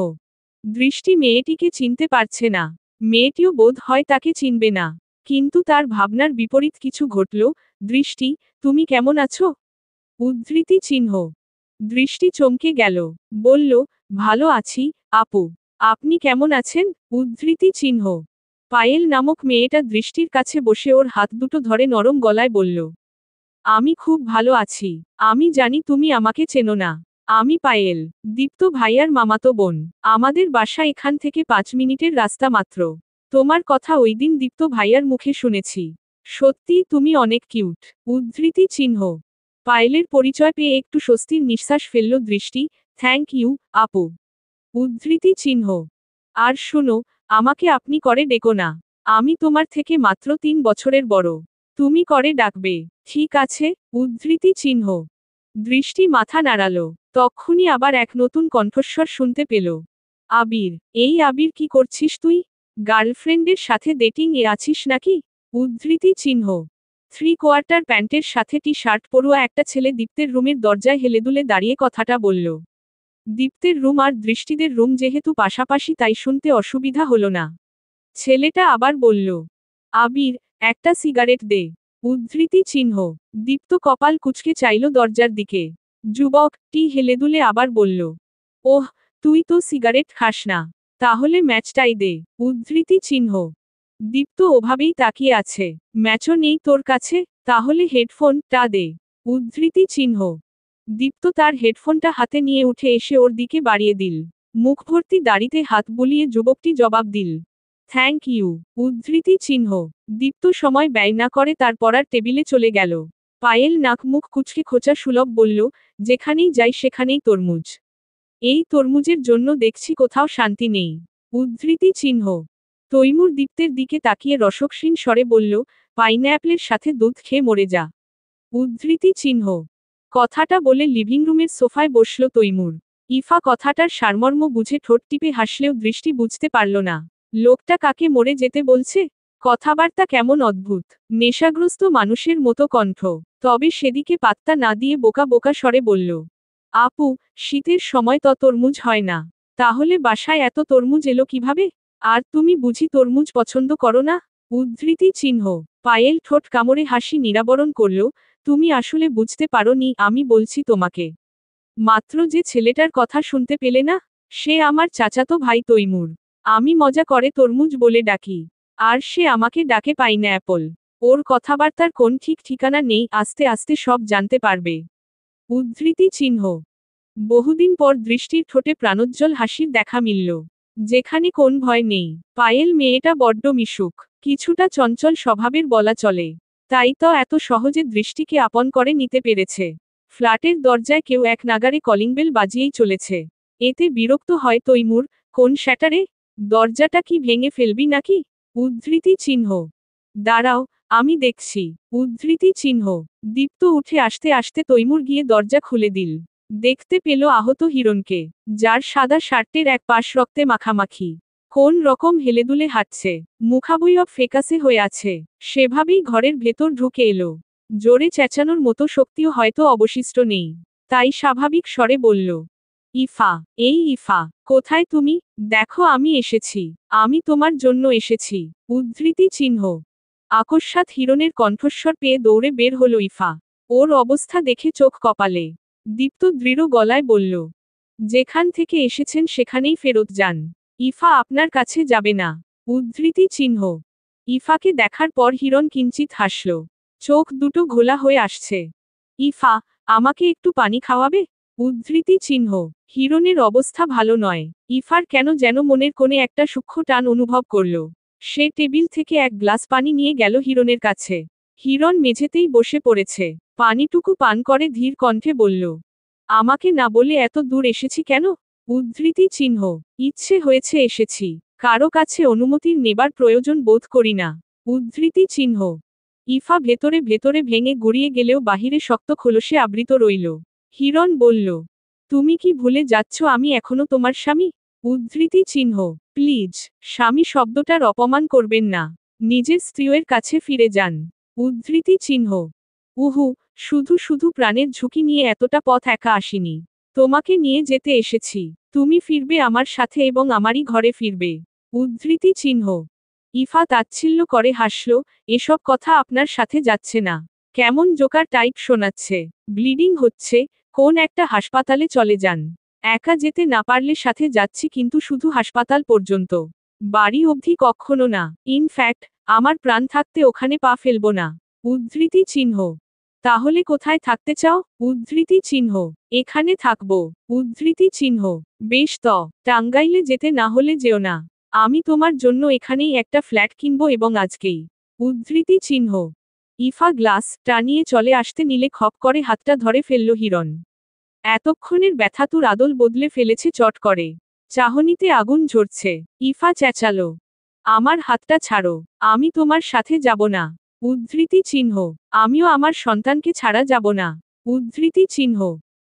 দৃষ্টি মেয়েটিকে চিনতে পারছে না। মেয়েটিও বোধ হয় তাকে চিনবে না। কিন্তু তার ভাবনার বিপরীত কিছু ঘটল। দৃষ্টি, তুমি কেমন আছো? উদ্ধৃতি চিহ্ন। দৃষ্টি চমকে গেল। বলল, ভালো আছি, আপু। আপনি কেমন আছেন? উদ্ধৃতি চিহ্ন। পায়েল নামক মেয়েটা দৃষ্টির কাছে বসে ওর হাত দুটো ধরে নরম গলায় বলল, আমি খুব ভালো আছি। আমি জানি তুমি আমাকে চেনো না। আমি পায়েল, দীপ্ত ভাইয়ার মামাতো বোন। আমাদের বাসা এখান থেকে 5 মিনিটের রাস্তা মাত্র। তোমার কথা ওইদিন দীপ্ত ভাইয়ার মুখে শুনেছি। সত্যিই তুমি অনেক কিউট। উদ্ধৃতি চিহ্ন। পায়েলের পরিচয় পেয়ে একটু স্বস্তির নিঃশ্বাস ফেলল দৃষ্টি। থ্যাংক ইউ, আপু। উদ্ধৃতি চিহ্ন। আর শোনো, আমাকে আপনি করে ডেকো না। আমি তোমার থেকে মাত্র 3 বছরের বড়। তুমি করে ডাকবে। ঠিক আছে, উদ্ধৃতি চিহ্ন। দৃষ্টি মাথা নাড়ালো। তক্ষুনি আবার এক নতুন কণ্ঠস্বর শুনতে পেল। আবির, এই আবির কি করছিস তুই? গার্লফ্রেন্ডের সাথে ডেটিং এ আছিস নাকি? উদ্ধৃতি চিহ্ন। 3/4 প্যান্টের সাথে টি শার্ট পরুয়া একটা ছেলে দীপ্তের রুমের দরজায় হেলেদুলে দাঁড়িয়ে কথাটা বলল। দীপ্তের রুম আর দৃষ্টিদের রুম যেহেতু পাশাপাশি তাই শুনতে অসুবিধা হলো না। ছেলেটা আবার বলল, আবির, একটা সিগারেট দে। উদ্ধৃতি চিহ্ন। দীপ্ত কপাল কুঁচকে চাইল দরজার দিকে। যুবক টি হেলেদুলে আবার বলল, ওহ, তুই তো সিগারেট খাস না। তাহলে ম্যাচটাই দে। উদ্ধৃতি চিহ্ন। দীপ্ত ওভাবেই তাকিয়ে আছে। ম্যাচও নেই তোর কাছে? তাহলে হেডফোনটা দে। উদ্ধৃতি চিহ্ন। দীপ্ত তার হেডফোনটা হাতে নিয়ে উঠে এসে ওর দিকে বাড়িয়ে দিল। মুখ ভর্তি দাড়িতে হাত বুলিয়ে যুবকটি জবাব দিল, থ্যাংক ইউ। উদ্ধৃতি চিহ্ন। দীপ্ত সময় ব্যয় না করে তার পড়ার টেবিলে চলে গেল। পায়েল নাক মুখ কুঁচকে খোঁচা সুলভ বলল, যেখানেই যাই সেখানেই তরমুজ। এই তরমুজের জন্য দেখছি কোথাও শান্তি নেই। উদ্ধৃতি চিহ্ন। তৈমুর দীপ্তের দিকে তাকিয়ে রসক্ষীণ স্বরে বলল, পাইনঅ্যাপলের সাথে দুধ খেয়ে মরে যা। উদ্ধৃতি চিহ্ন। কথাটা বলে লিভিং রুমের সোফায় বসল তৈমুর। ইফা কথাটার সারমর্ম বুঝে ঠোঁট টিপে হাসলেও দৃষ্টি বুঝতে পারল না। লোকটা কাকে মরে যেতে বলছে? কথাবার্তা কেমন অদ্ভুত, নেশাগ্রস্ত মানুষের মতো কণ্ঠ। তবে সেদিকে পাত্তা না দিয়ে বোকা বোকা স্বরে বলল, আপু, শীতের সময় তো তরমুজ হয় না। তাহলে বাসায় এত তরমুজ এলো কিভাবে? আর তুমি বুঝি তরমুজ পছন্দ করো না? উদ্ধৃতি চিহ্ন। পায়েল ঠোঁট কামড়ে হাসি নিরাবরণ করল, তুমি আসলে বুঝতে পারোনি, আমি বলছি তোমাকে। মাত্র যে ছেলেটার কথা শুনতে পেলে না, সে আমার চাচাতো ভাই তৈমুর। আমি মজা করে তরমুজ বলে ডাকি। আর সে আমাকে ডাকে পাইনঅ্যাপল। ওর কথাবার্তার কোন ঠিক ঠিকানা নেই, আস্তে আস্তে সব জানতে পারবে। উদ্ধৃতি চিহ্ন। বহুদিন পর দৃষ্টির ঠোঁটে প্রাণোজ্জ্বল হাসির দেখা মিলল। যেখানে কোন ভয় নেই। পায়েল মেয়েটা বড্ড মিশুক, কিছুটা চঞ্চল স্বভাবের বলা চলে। তাই তো এত সহজে দৃষ্টিকে আপন করে নিতে পেরেছে। ফ্ল্যাটের দরজায় কেউ এক নাগারে কলিং বেল বাজিয়েই চলেছে। এতে বিরক্ত হয় তৈমুর, কোন শ্যাটারে? দরজাটা কি ভেঙে ফেলবি নাকি? উদ্ধৃতি চিহ্ন। দাঁড়াও, আমি দেখছি। উদ্ধৃতি চিহ্ন। দীপ্ত উঠে আসতে আসতে তৈমুর গিয়ে দরজা খুলে দিল। দেখতে পেল আহত হিরণকে, যার সাদা শার্টের এক পাশ রক্তে মাখামাখি। কোন রকম হেলেদুলে হাঁটছে, মুখাবয়ব ফেকাসে হয়ে আছে। সেভাবেই ঘরের ভেতর ঢুকে এলো। জোরে চেঁচানোর মতো শক্তিও হয়তো অবশিষ্ট নেই। তাই স্বাভাবিক স্বরে বলল, ইফা, এই ইফা, কোথায় তুমি? দেখো আমি এসেছি। আমি তোমার জন্য এসেছি। উদ্ধৃতি চিহ্ন। আকস্মাৎ হিরণের কণ্ঠস্বর পেয়ে দৌড়ে বের হলো ইফা। ওর অবস্থা দেখে চোখ কপালে। দীপ্ত দৃঢ় গলায় বলল, যেখান থেকে এসেছেন সেখানেই ফেরত যান। ইফা আপনার কাছে যাবে না। উদ্ধৃতি চিহ্ন। ইফাকে দেখার পর হিরণ কিঞ্চিত হাসল। চোখ দুটো ঘোলা হয়ে আসছে। ইফা, আমাকে একটু পানি খাওয়াবে? উদ্ধৃতি চিহ্ন। হিরণের অবস্থা ভালো নয়। ইফার কেন যেন মনের কোণে একটা সূক্ষ্ম টান অনুভব করল। সে টেবিল থেকে এক গ্লাস পানি নিয়ে গেল হিরণের কাছে। হিরণ মেঝেতেই বসে পড়েছে। পানিটুকু পান করে ধীর কণ্ঠে বলল, আমাকে না বলে এত দূর এসেছি কেন? উদ্ধৃতি চিহ্ন। ইচ্ছে হয়েছে এসেছি। কারো কাছে অনুমতির নেবার প্রয়োজন বোধ করি না। উদ্ধৃতি চিহ্ন। ইফা ভেতরে ভেতরে ভেঙে গুড়িয়ে গেলেও বাহিরে শক্ত খোলসে আবৃত রইল। হিরণ বলল, তুমি কি ভুলে যাচ্ছ আমি এখনো তোমার স্বামী? উদ্ধৃতি চিহ্ন। প্লিজ, স্বামী শব্দটার অপমান করবেন না। নিজের স্ত্রীর কাছে ফিরে যান। উদ্ধৃতি চিহ্ন। উহু, শুধু শুধু প্রাণের ঝুঁকি নিয়ে এতটা পথ একা আসিনি। তোমাকে নিয়ে যেতে এসেছি। তুমি ফিরবে আমার সাথে এবং আমারই ঘরে ফিরবে। উদ্ধৃতি চিহ্ন। ইফা তাচ্ছিল্য করে হাসল, এসব কথা আপনার সাথে যাচ্ছে না। কেমন জোকার টাইপ শোনাচ্ছে। ব্লিডিং হচ্ছে, কোন একটা হাসপাতালে চলে যান। একা যেতে না পারলে সাথে যাচ্ছি, কিন্তু শুধু হাসপাতাল পর্যন্ত। বাড়ি অবধি কখনো না। ইনফ্যাক্ট, আমার প্রাণ থাকতে ওখানে পা ফেলব না। উদ্ধৃতি চিহ্ন। তাহলে কোথায় থাকতে চাও? উদ্ধৃতি চিহ্ন। এখানে থাকবো। উদ্ধৃতি চিহ্ন। বেশ তো, টাঙ্গাইলে যেতে না হলে যেও না। আমি তোমার জন্য এখানেই একটা ফ্ল্যাট কিনবো এবং আজকেই। উদ্ধৃতি চিহ্ন। ইফা গ্লাস টানিয়ে চলে আসতে নিলে খপ করে হাতটা ধরে ফেলল হিরণ। এতক্ষণের ব্যথাতুর আদল বদলে ফেলেছে চট করে। চাহনিতে আগুন ঝরছে। ইফা চেঁচালো, আমার হাতটা ছাড়ো, আমি তোমার সাথে যাব না। উদ্ধৃতি চিহ্ন, আমিও আমার সন্তানকে ছাড়া যাব না। উদ্ধৃতি চিহ্ন।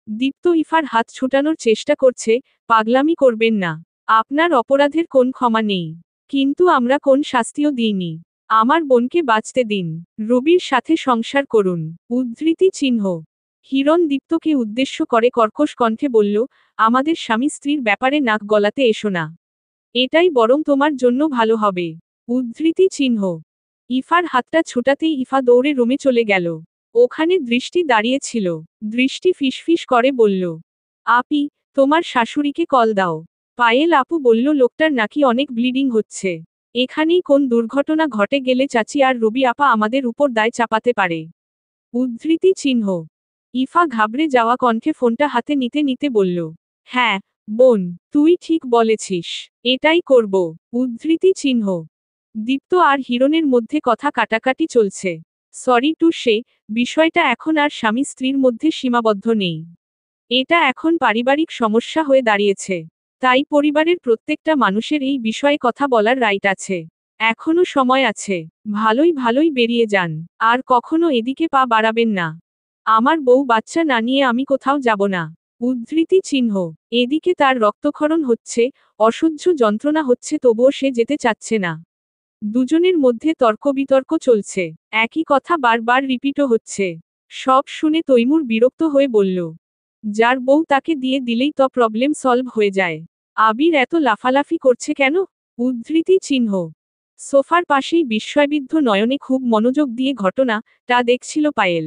দীপ্ত ইফার হাত ছুটানোর চেষ্টা করছে, পাগলামি করবেন না। আপনার অপরাধের কোন ক্ষমা নেই। কিন্তু আমরা কোন শাস্তিও দিইনি। আমার বোনকে বাঁচতে দিন। রবির সাথে সংসার করুন। উদ্ধৃতি চিহ্ন। হিরণ দীপ্তকে উদ্দেশ্য করে কর্কশ কণ্ঠে বলল, আমাদের স্বামী স্ত্রীর ব্যাপারে নাক গলাতে এসো না। এটাই বরং তোমার জন্য ভালো হবে। উদ্ধৃতি চিহ্ন। ইফার হাতটা ছুটাতেই ইফা দৌড়ে রুমে চলে গেল। ওখানে দৃষ্টি দাঁড়িয়ে ছিল। দৃষ্টি ফিসফিস করে বলল, আপি, তোমার শাশুড়িকে কল দাও। পায়েল আপু বলল লোকটার নাকি অনেক ব্লিডিং হচ্ছে। এখানেই কোন দুর্ঘটনা ঘটে গেলে চাচি আর রবি আপা আমাদের উপর দায় চাপাতে পারে। উদ্ধৃতি চিহ্ন। ইফা ঘাবড়ে যাওয়া কণ্ঠে ফোনটা হাতে নিতে নিতে বলল, হ্যাঁ, বোন, তুই ঠিক বলেছিস। এটাই করব। উদ্ধৃতি চিহ্ন। দীপ্ত আর হিরণের মধ্যে কথা কাটাকাটি চলছে। সরি টু সে, বিষয়টা এখন আর স্বামী স্ত্রীর মধ্যে সীমাবদ্ধ নেই। এটা এখন পারিবারিক সমস্যা হয়ে দাঁড়িয়েছে। তাই পরিবারের প্রত্যেকটা মানুষের এই বিষয়ে কথা বলার রাইট আছে। এখনো সময় আছে। ভালোই ভালোই বেরিয়ে যান। আর কখনো এদিকে পা বাড়াবেন না। আমার বউ বাচ্চা না নিয়ে আমি কোথাও যাব না। উদ্ধৃতি চিহ্ন। এদিকে তার রক্তক্ষরণ হচ্ছে, অসহ্য যন্ত্রণা হচ্ছে, তবুও সে যেতে চাচ্ছে না। দুজনের মধ্যে তর্ক বিতর্ক চলছে। একই কথা বারবার রিপিটও হচ্ছে। সব শুনে তৈমুর বিরক্ত হয়ে বলল, যার বউ তাকে দিয়ে দিলেই তো প্রবলেম সলভ হয়ে যায়। আবির এত লাফালাফি করছে কেন? উদ্ধৃতি চিহ্ন। সোফার পাশেই বিস্ময়বিদ্ধ নয়নে খুব মনোযোগ দিয়ে ঘটনাটা দেখছিল পায়েল।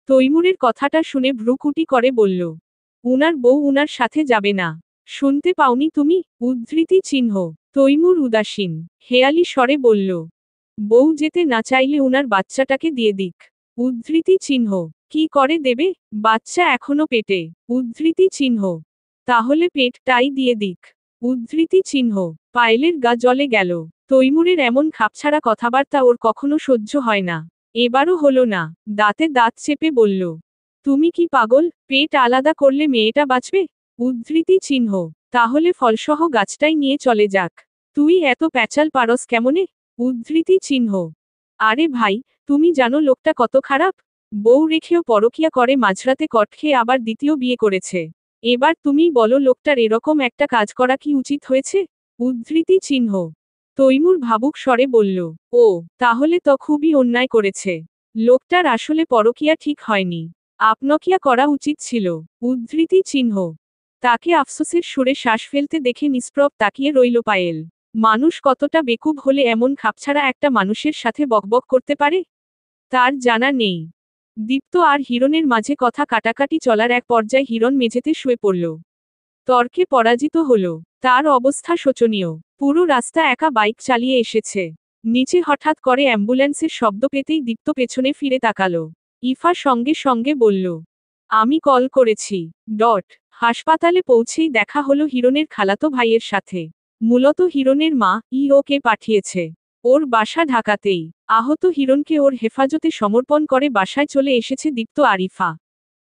তৈমুরের কথাটা শুনে ভ্রুকুটি করে বলল, উনার বউ উনার সাথে যাবে না। শুনতে পাওনি তুমি? উদ্ধৃতি চিহ্ন। তৈমুর উদাসীন, হেয়ালি স্বরে বলল, বউ যেতে না চাইলে উনার বাচ্চাটাকে দিয়ে দিক। উদ্ধৃতি চিহ্ন। কি করে দেবে? বাচ্চা এখনো পেটে। উদ্ধৃতি চিহ্ন। তাহলে পেটটাই দিয়ে দিক। উদ্ধৃতি চিহ্ন। পায়েলের গা জ্বলে গেল। তৈমুরের এমন খাপছাড়া কথাবার্তা ওর কখনো সহ্য হয় না। এবারও হলো না। দাঁতে দাঁত চেপে বলল, তুমি কি পাগল? পেট আলাদা করলে মেয়েটা বাঁচবে? উদ্ধৃতি চিহ্ন। তাহলে ফলসহ গাছটাই নিয়ে চলে যাক। তুই এত প্যাচাল পারস কেমনে? উদ্ধৃতি চিহ্ন। আরে ভাই, তুমি জানো লোকটা কত খারাপ? বউ রেখেও পরকিয়া করে, মাঝরাতে কট খেয়ে আবার দ্বিতীয় বিয়ে করেছে। এবার তুমিই বলো লোকটার এরকম একটা কাজ করা কি উচিত হয়েছে? উদ্ধৃতি চিহ্ন। তৈমুর ভাবুক স্বরে বলল, ও, তাহলে তো খুবই অন্যায় করেছে। লোকটার আসলে পরকিয়া ঠিক হয়নি। আপনকিয়া করা উচিত ছিল। উদ্ধৃতি চিহ্ন। তাকে আফসোসের সুরে শ্বাস ফেলতে দেখে নিষ্প্রভ তাকিয়ে রইল পায়েল। মানুষ কতটা বেকুব হলে এমন খাপছাড়া একটা মানুষের সাথে বকবক করতে পারে? তার জানা নেই। দীপ্ত আর হিরণের মাঝে কথা কাটাকাটি চলার এক পর্যায়ে হিরণ মেঝেতে শুয়ে পড়ল। তর্কে পরাজিত হল। তার অবস্থা শোচনীয়। পুরো রাস্তা একা বাইক চালিয়ে এসেছে। নিচে হঠাৎ করে অ্যাম্বুলেন্সের শব্দ পেতেই দীপ্ত পেছনে ফিরে তাকালো। ইফা সঙ্গে সঙ্গে বলল, আমি কল করেছি। হাসপাতালে পৌঁছেই দেখা হলো হিরণের খালাতো ভাইয়ের সাথে। মূলত হিরণের মা ওকে পাঠিয়েছে। ওর বাসা ঢাকাতেই। আহত হিরণকে ওর হেফাজতে সমর্পণ করে বাসায় চলে এসেছে দীপ্ত আরিফা।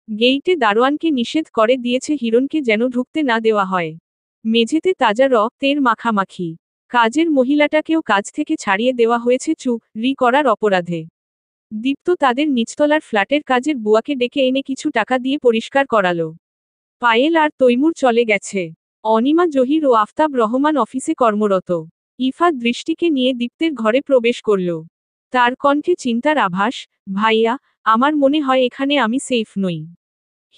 গেইটে দারোয়ানকে নিষেধ করে দিয়েছে হিরণকে যেন ঢুকতে না দেওয়া হয়। মেঝেতে তাজা রক্তের মাখামাখি। কাজের মহিলাটাকেও কাজ থেকে ছাড়িয়ে দেওয়া হয়েছে চুরি করার অপরাধে। দীপ্ত তাদের নিচতলার ফ্ল্যাটের কাজের বুয়াকে ডেকে এনে কিছু টাকা দিয়ে পরিষ্কার করালো। পায়েল আর তৈমুর চলে গেছে। অনিমা জহির ও আফতাব রহমান অফিসে কর্মরত। ইফা দৃষ্টিকে নিয়ে দীপ্তের ঘরে প্রবেশ করল। তার কণ্ঠে চিন্তার আভাস, ভাইয়া, আমার মনে হয় এখানে আমি সেফ নই।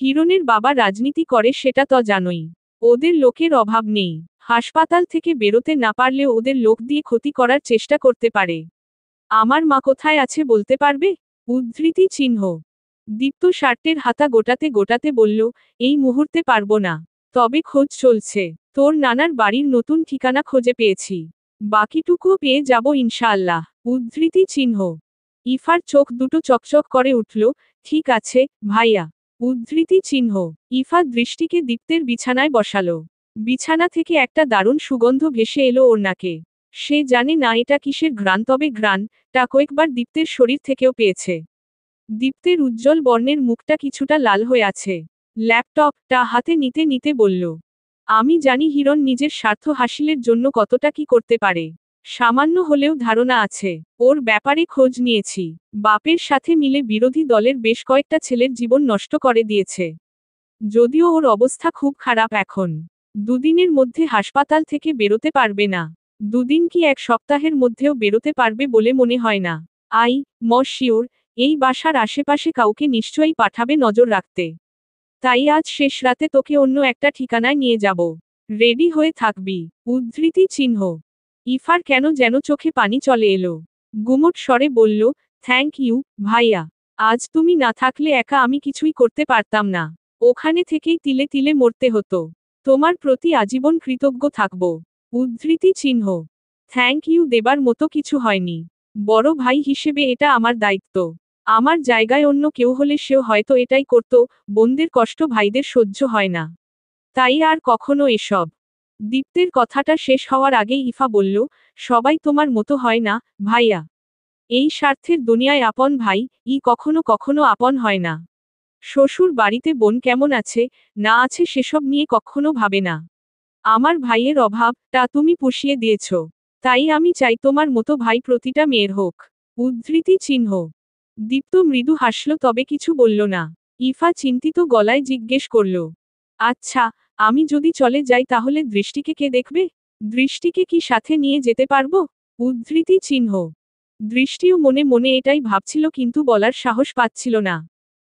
হিরণের বাবা রাজনীতি করে সেটা তো জানোই। ওদের লোকের অভাব নেই। হাসপাতাল থেকে বেরোতে না পারলেও ওদের লোক দিয়ে ক্ষতি করার চেষ্টা করতে পারে। আমার মা কোথায় আছে বলতে পারবে? উদ্ধৃতি চিহ্ন। দীপ্ত শার্টের হাতা গোটাতে গোটাতে বলল, এই মুহূর্তে পারবো না। তবে খোঁজ চলছে। তোর নানার বাড়ির নতুন ঠিকানা খুঁজে পেয়েছি। বাকিটুকুও পেয়ে যাব ইনশাআল্লাহ। উদ্ধৃতি চিহ্ন। ইফার চোখ দুটো চকচক করে উঠল, ঠিক আছে, ভাইয়া। উদ্ধৃতি চিহ্ন। ইফা দৃষ্টিকে দীপ্তের বিছানায় বসালো। বিছানা থেকে একটা দারুণ সুগন্ধ ভেসে এলো ওর নাকে। সে জানে না এটা কিসের ঘ্রাণ, তবে ঘ্রাণটা কয়েকবার দীপ্তের শরীর থেকেও পেয়েছে। দীপ্তের উজ্জ্বল বর্ণের মুখটা কিছুটা লাল হয়ে আছে। ল্যাপটপটা হাতে নিতে নিতে বলল, আমি জানি হিরণ নিজের স্বার্থ হাসিলের জন্য কতটা কি করতে পারে। সামান্য হলেও ধারণা আছে। ওর ব্যাপারে খোঁজ নিয়েছি। বাপের সাথে মিলে বিরোধী দলের বেশ কয়েকটা ছেলের জীবন নষ্ট করে দিয়েছে। যদিও ওর অবস্থা খুব খারাপ এখন। দুদিনের মধ্যে হাসপাতাল থেকে বেরোতে পারবে না। দুদিন কি এক সপ্তাহের মধ্যেও বেরোতে পারবে বলে মনে হয় না। আই শিওর এই বাসার আশেপাশে কাউকে নিশ্চয়ই পাঠাবে নজর রাখতে। তাই আজ শেষ রাতে তোকে অন্য একটা ঠিকানায় নিয়ে যাব। রেডি হয়ে থাকবি। উদ্ধৃতি চিহ্ন। ইফার কেন যেন চোখে পানি চলে এলো। গুমোট স্বরে বলল, থ্যাংক ইউ, ভাইয়া। আজ তুমি না থাকলে একা আমি কিছুই করতে পারতাম না। ওখানে থেকেই তিলে তিলে মরতে হতো। তোমার প্রতি আজীবন কৃতজ্ঞ থাকব। উদ্ধৃতি চিহ্ন। থ্যাংক ইউ দেবার মতো কিছু হয়নি। বড় ভাই হিসেবে এটা আমার দায়িত্ব। আমার জায়গায় অন্য কেউ হলে সেও হয়তো এটাই করত। বোনদের কষ্ট ভাইদের সহ্য হয় না। তাই আর কখনো এসব। দীপ্তের কথাটা শেষ হওয়ার আগেই ইফা বলল, সবাই তোমার মতো হয় না, ভাইয়া। এই স্বার্থের দুনিয়ায় আপন ভাই কখনো কখনো আপন হয় না। শ্বশুর বাড়িতে বোন কেমন আছে না আছে সেসব নিয়ে কখনো ভাবে না। আমার ভাইয়ের অভাবটা তুমি পুষিয়ে দিয়েছ। তাই আমি চাই তোমার মতো ভাই প্রতিটা মেয়ের হোক। উদ্ধৃতি চিহ্ন। দীপ্ত মৃদু হাসল তবে কিছু বলল না। ইফা চিন্তিত গলায় জিজ্ঞেস করল, আচ্ছা, আমি যদি চলে যাই তাহলে দৃষ্টিকে কে দেখবে? দৃষ্টিকে কি সাথে নিয়ে যেতে পারবো? উদ্ধৃতি চিহ্ন। দৃষ্টিও মনে মনে এটাই ভাবছিল কিন্তু বলার সাহস পাচ্ছিল না।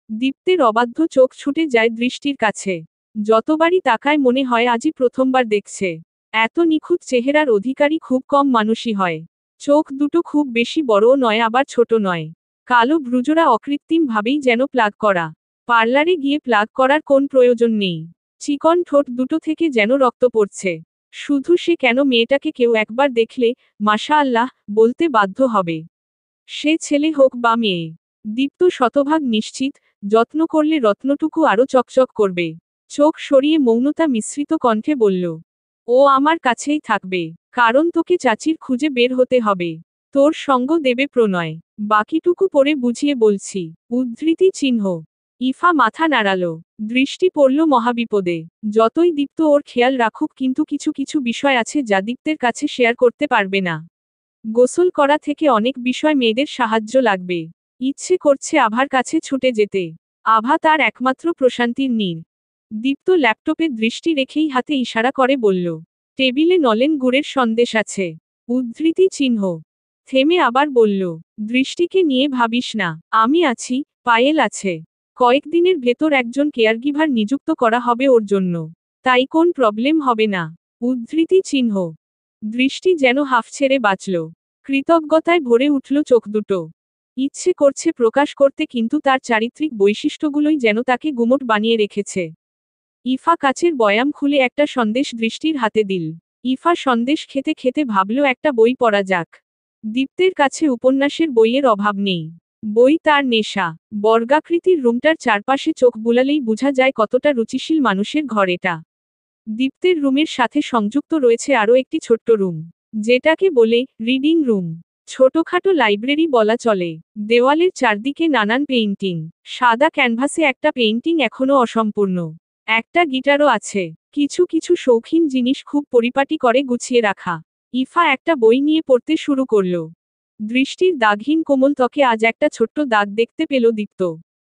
দীপ্তের অবাধ্য চোখ ছুটে যায় দৃষ্টির কাছে। যতবারই তাকায় মনে হয় আজই প্রথমবার দেখছে। এত নিখুঁত চেহারার অধিকারী খুব কম মানুষই হয়। চোখ দুটো খুব বেশি বড়ও নয় আবার ছোট নয়। কালো ভ্রুজোড়া অকৃত্রিম ভাবেই যেন প্লাগ করা। পার্লারে গিয়ে প্লাগ করার কোন প্রয়োজন নেই। চিকন ঠোঁট দুটো থেকে যেন রক্ত পড়ছে। শুধু সে কেন মেয়েটাকে কেউ একবার দেখলে মাশাআল্লাহ বলতে বাধ্য হবে। সে ছেলে হোক বা মেয়ে। দীপ্ত শতভাগ নিশ্চিত, যত্ন করলে রত্নটুকু আরো চকচক করবে। চোখ সরিয়ে মৌনতা মিশ্রিত কণ্ঠে বলল, ও আমার কাছেই থাকবে। কারণ তোকে চাচির খুঁজে বের হতে হবে। তোর সঙ্গ দেবে প্রণয়। বাকিটুকু পরে বুঝিয়ে বলছি। উদ্ধৃতি চিহ্ন। ইফা মাথা নাড়াল। দৃষ্টি পড়ল মহাবিপদে। যতই দীপ্ত ওর খেয়াল রাখুক কিন্তু কিছু কিছু বিষয় আছে যা দীপ্তের কাছে শেয়ার করতে পারবে না। গোসল করা থেকে অনেক বিষয় মেয়েদের সাহায্য লাগবে। ইচ্ছে করছে আভার কাছে ছুটে যেতে। আভা তার একমাত্র প্রশান্তির নীড়। দীপ্ত ল্যাপটপে দৃষ্টি রেখেই হাতে ইশারা করে বলল, টেবিলে নলেন গুড়ের সন্দেশ আছে। উদ্ধৃতি চিহ্ন। থেমে আবার বলল, দৃষ্টিকে নিয়ে ভাবিস না, আমি আছি, পায়েল আছে। কয়েকদিনের ভেতর একজন কেয়ারগিভার নিযুক্ত করা হবে ওর জন্য। তাই কোন প্রবলেম হবে না। উদ্ধৃতি চিহ্ন। দৃষ্টি যেন হাফ ছেড়ে বাঁচল। কৃতজ্ঞতায় ভরে উঠল চোখ দুটো। ইচ্ছে করছে প্রকাশ করতে কিন্তু তার চারিত্রিক বৈশিষ্ট্যগুলোই যেন তাকে গুমোট বানিয়ে রেখেছে। ইফা কাচের বয়াম খুলে একটা সন্দেশ দৃষ্টির হাতে দিল। ইফা সন্দেশ খেতে খেতে ভাবল একটা বই পড়া যাক। দীপ্তের কাছে উপন্যাসের বইয়ের অভাব নেই। বই তার নেশা। বর্গাকৃতির রুমটার চারপাশে চোখ বুলালেই বোঝা যায় কতটা রুচিশীল মানুষের ঘর এটা। দীপ্তের রুমের সাথে সংযুক্ত রয়েছে আরও একটি ছোট্ট রুম, যেটাকে বলে রিডিং রুম। ছোটখাটো লাইব্রেরি বলা চলে। দেওয়ালের চারদিকে নানান পেইন্টিং। সাদা ক্যানভাসে একটা পেইন্টিং এখনো অসম্পূর্ণ। একটা গিটারও আছে। কিছু কিছু শৌখিন জিনিস খুব পরিপাটি করে গুছিয়ে রাখা। ইফা একটা বই নিয়ে পড়তে শুরু করল। দৃষ্টির দাগহীন কোমল ত্বকে আজ একটা ছোট্ট দাগ দেখতে পেল দীপ্ত।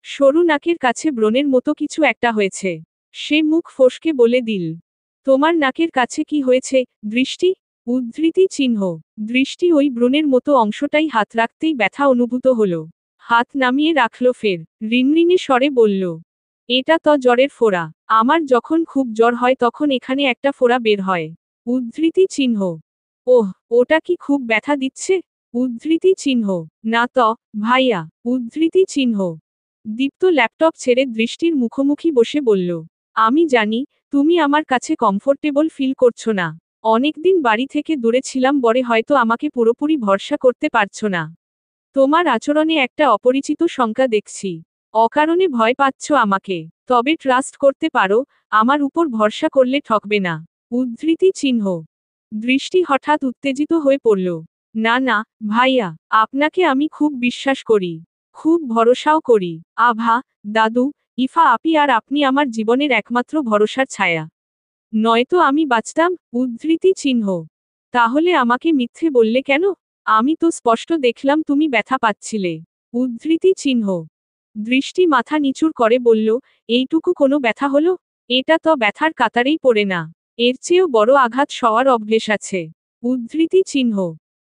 সরু নাকের কাছে ব্রণের মতো কিছু একটা হয়েছে। সে মুখ ফসকে বলে দিল, তোমার নাকের কাছে কি হয়েছে, দৃষ্টি? উদ্ধৃতি চিহ্ন। দৃষ্টি ওই ব্রণের মতো অংশটাই হাত রাখতেই ব্যথা অনুভূত হলো। হাত নামিয়ে রাখল ফের। রিনরিনে স্বরে বলল, এটা তো জ্বরের ফোঁড়া। আমার যখন খুব জ্বর হয় তখন এখানে একটা ফোঁড়া বের হয়। উদ্ধৃতি চিহ্ন। ওহ, ওটা কি খুব ব্যথা দিচ্ছে? উদ্ধৃতি চিহ্ন। না তো, ভাইয়া। উদ্ধৃতি চিহ্ন। দীপ্ত ল্যাপটপ ছেড়ে দৃষ্টির মুখোমুখি বসে বলল, আমি জানি তুমি আমার কাছে কমফোর্টেবল ফিল করছো না। অনেকদিন বাড়ি থেকে দূরে ছিলাম বলে হয়তো আমাকে পুরোপুরি ভরসা করতে পারছো না। তোমার আচরণে একটা অপরিচিত শঙ্কা দেখছি। অকারণে ভয় পাচ্ছ আমাকে। তবে ট্রাস্ট করতে পারো, আমার উপর ভরসা করলে ঠকবে না। উদ্ধৃতি চিহ্ন। দৃষ্টি হঠাৎ উত্তেজিত হয়ে পড়ল। না না, ভাইয়া, আপনাকে আমি খুব বিশ্বাস করি। খুব ভরসাও করি। আভা, দাদু, ইফা আপি আর আপনি আমার জীবনের একমাত্র ভরসার ছায়া। নয়তো আমি বাঁচতাম। উদ্ধৃতি চিহ্ন। তাহলে আমাকে মিথ্যে বললে কেন? আমি তো স্পষ্ট দেখলাম তুমি ব্যথা পাচ্ছিলে। উদ্ধৃতি চিহ্ন। দৃষ্টি মাথা নিচুর করে বলল, এইটুকু কোনো ব্যথা হলো? এটা তো ব্যথার কাতারেই পড়ে না। এর চেয়েও বড় আঘাত সওয়ার অভ্যেস আছে। উদ্ধৃতি চিহ্ন।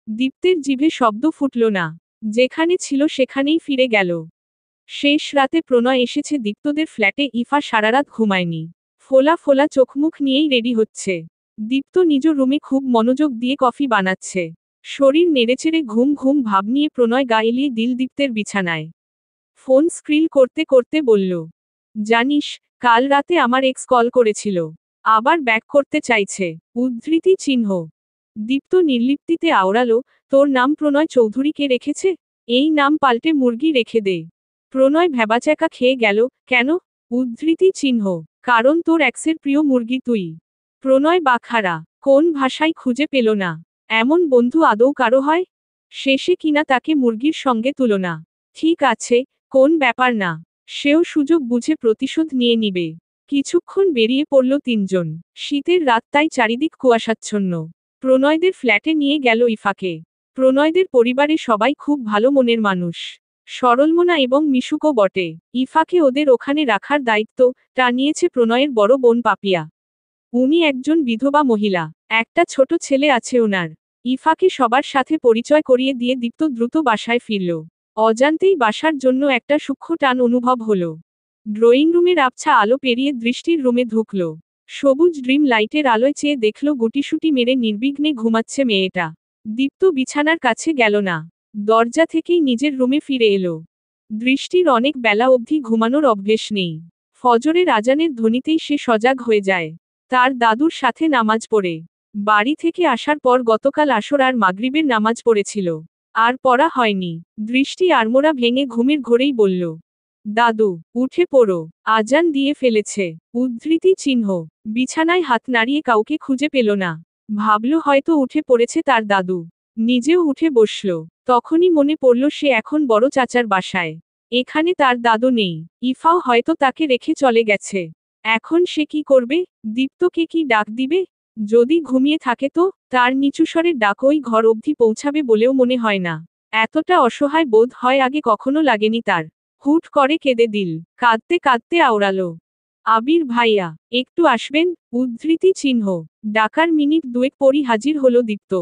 দীপ্তের জিভে শব্দ ফুটল না। যেখানে ছিল সেখানেই ফিরে গেল। শেষ রাতে প্রণয় এসেছে দীপ্তদের ফ্ল্যাটে। ইফা সারারাত ঘুমায়নি। ফোলা ফোলা চোখমুখ নিয়েই রেডি হচ্ছে। দীপ্ত নিজ রুমে খুব মনোযোগ দিয়ে কফি বানাচ্ছে। শরীর নেড়েচেড়ে ঘুম ঘুম ভাব নিয়ে প্রণয় গা এলিয়ে দিল দীপ্তের বিছানায়। ফোন স্ক্রিল করতে করতে বলল, জানিস, কাল রাতে আমার এক্স কল করেছিল। আবার ব্যাক করতে চাইছে। উদ্ধৃতি চিহ্ন। দীপ্ত নির্লিপ্তিতে আওড়ালো, তোর নাম প্রণয় চৌধুরী কে রেখেছে? এই নাম পাল্টে মুরগি রেখে দে। প্রণয় ভ্যাবাচ্যাকা খেয়ে গেল, কেন? উদ্ধৃতি চিহ্ন। কারণ তোর এক্সের প্রিয় মুরগি তুই। প্রণয় বাখারা। কোন ভাষায় খুঁজে পেল না। এমন বন্ধু আদৌ কারো হয়? শেষে কিনা তাকে মুরগির সঙ্গে তুলনা। ঠিক আছে, কোন ব্যাপার না। সেও সুযোগ বুঝে প্রতিশোধ নিয়ে নিবে। কিছুক্ষণ বেরিয়ে পড়ল তিনজন। শীতের রাত, তাই চারিদিক কুয়াশাচ্ছন্ন। প্রণয়দের ফ্ল্যাটে নিয়ে গেল ইফাকে। প্রণয়দের পরিবারে সবাই খুব ভালো মনের মানুষ। সরলমনা এবং মিশুকও বটে। ইফাকে ওদের ওখানে রাখার দায়িত্বটা নিয়েছে প্রণয়ের বড় বোন পাপিয়া। উনি একজন বিধবা মহিলা। একটা ছোট ছেলে আছে ওনার। ইফাকে সবার সাথে পরিচয় করিয়ে দিয়ে দীপ্ত দ্রুত বাসায় ফিরল। অজান্তেই বাসার জন্য একটা সূক্ষ্ম টান অনুভব হলো। ড্রয়িং রুমের আবছা আলো পেরিয়ে দৃষ্টির রুমে ঢুকল। সবুজ ড্রিম লাইটের আলোয় চেয়ে দেখল গুটিসুটি মেরে নির্বিঘ্নে ঘুমাচ্ছে মেয়েটা। দীপ্ত বিছানার কাছে গেল না। দরজা থেকেই নিজের রুমে ফিরে এলো। দৃষ্টির অনেক বেলা অবধি ঘুমানোর অভ্যেস নেই। ফজরের আজানের ধ্বনিতেই সে সজাগ হয়ে যায়। তার দাদুর সাথে নামাজ পড়ে। বাড়ি থেকে আসার পর গতকাল আসর আর মাগরিবের নামাজ পড়েছিল। আর পড়া হয়নি। দৃষ্টি আড়মোড়া ভেঙে ঘুমের ঘোরেই বলল, দাদু, উঠে পড়ো, আজান দিয়ে ফেলেছে। উদ্ধৃতি চিহ্ন। বিছানায় হাত নাড়িয়ে কাউকে খুঁজে পেল না। ভাবল হয়তো উঠে পড়েছে তার দাদু। নিজেও উঠে বসল। তখনই মনে পড়ল সে এখন বড় চাচার বাসায়। এখানে তার দাদু নেই। ইফাও হয়তো তাকে রেখে চলে গেছে। এখন সে কি করবে? দীপ্তকে কি ডাক দিবে? যদি ঘুমিয়ে থাকে তো? তার নিচুস্বরের ডাক ওই ঘর অবধি পৌঁছাবে বলেও মনে হয় না। এতটা অসহায় বোধ হয় আগে কখনো লাগেনি তার। হুট করে কেঁদে দিল। কাঁদতে কাঁদতে আওড়ালো, আবির ভাইয়া, একটু আসবেন? উদ্ধৃতি চিহ্ন। ডাকার মিনিট দুয়েক পরই হাজির হলো দীপ্ত।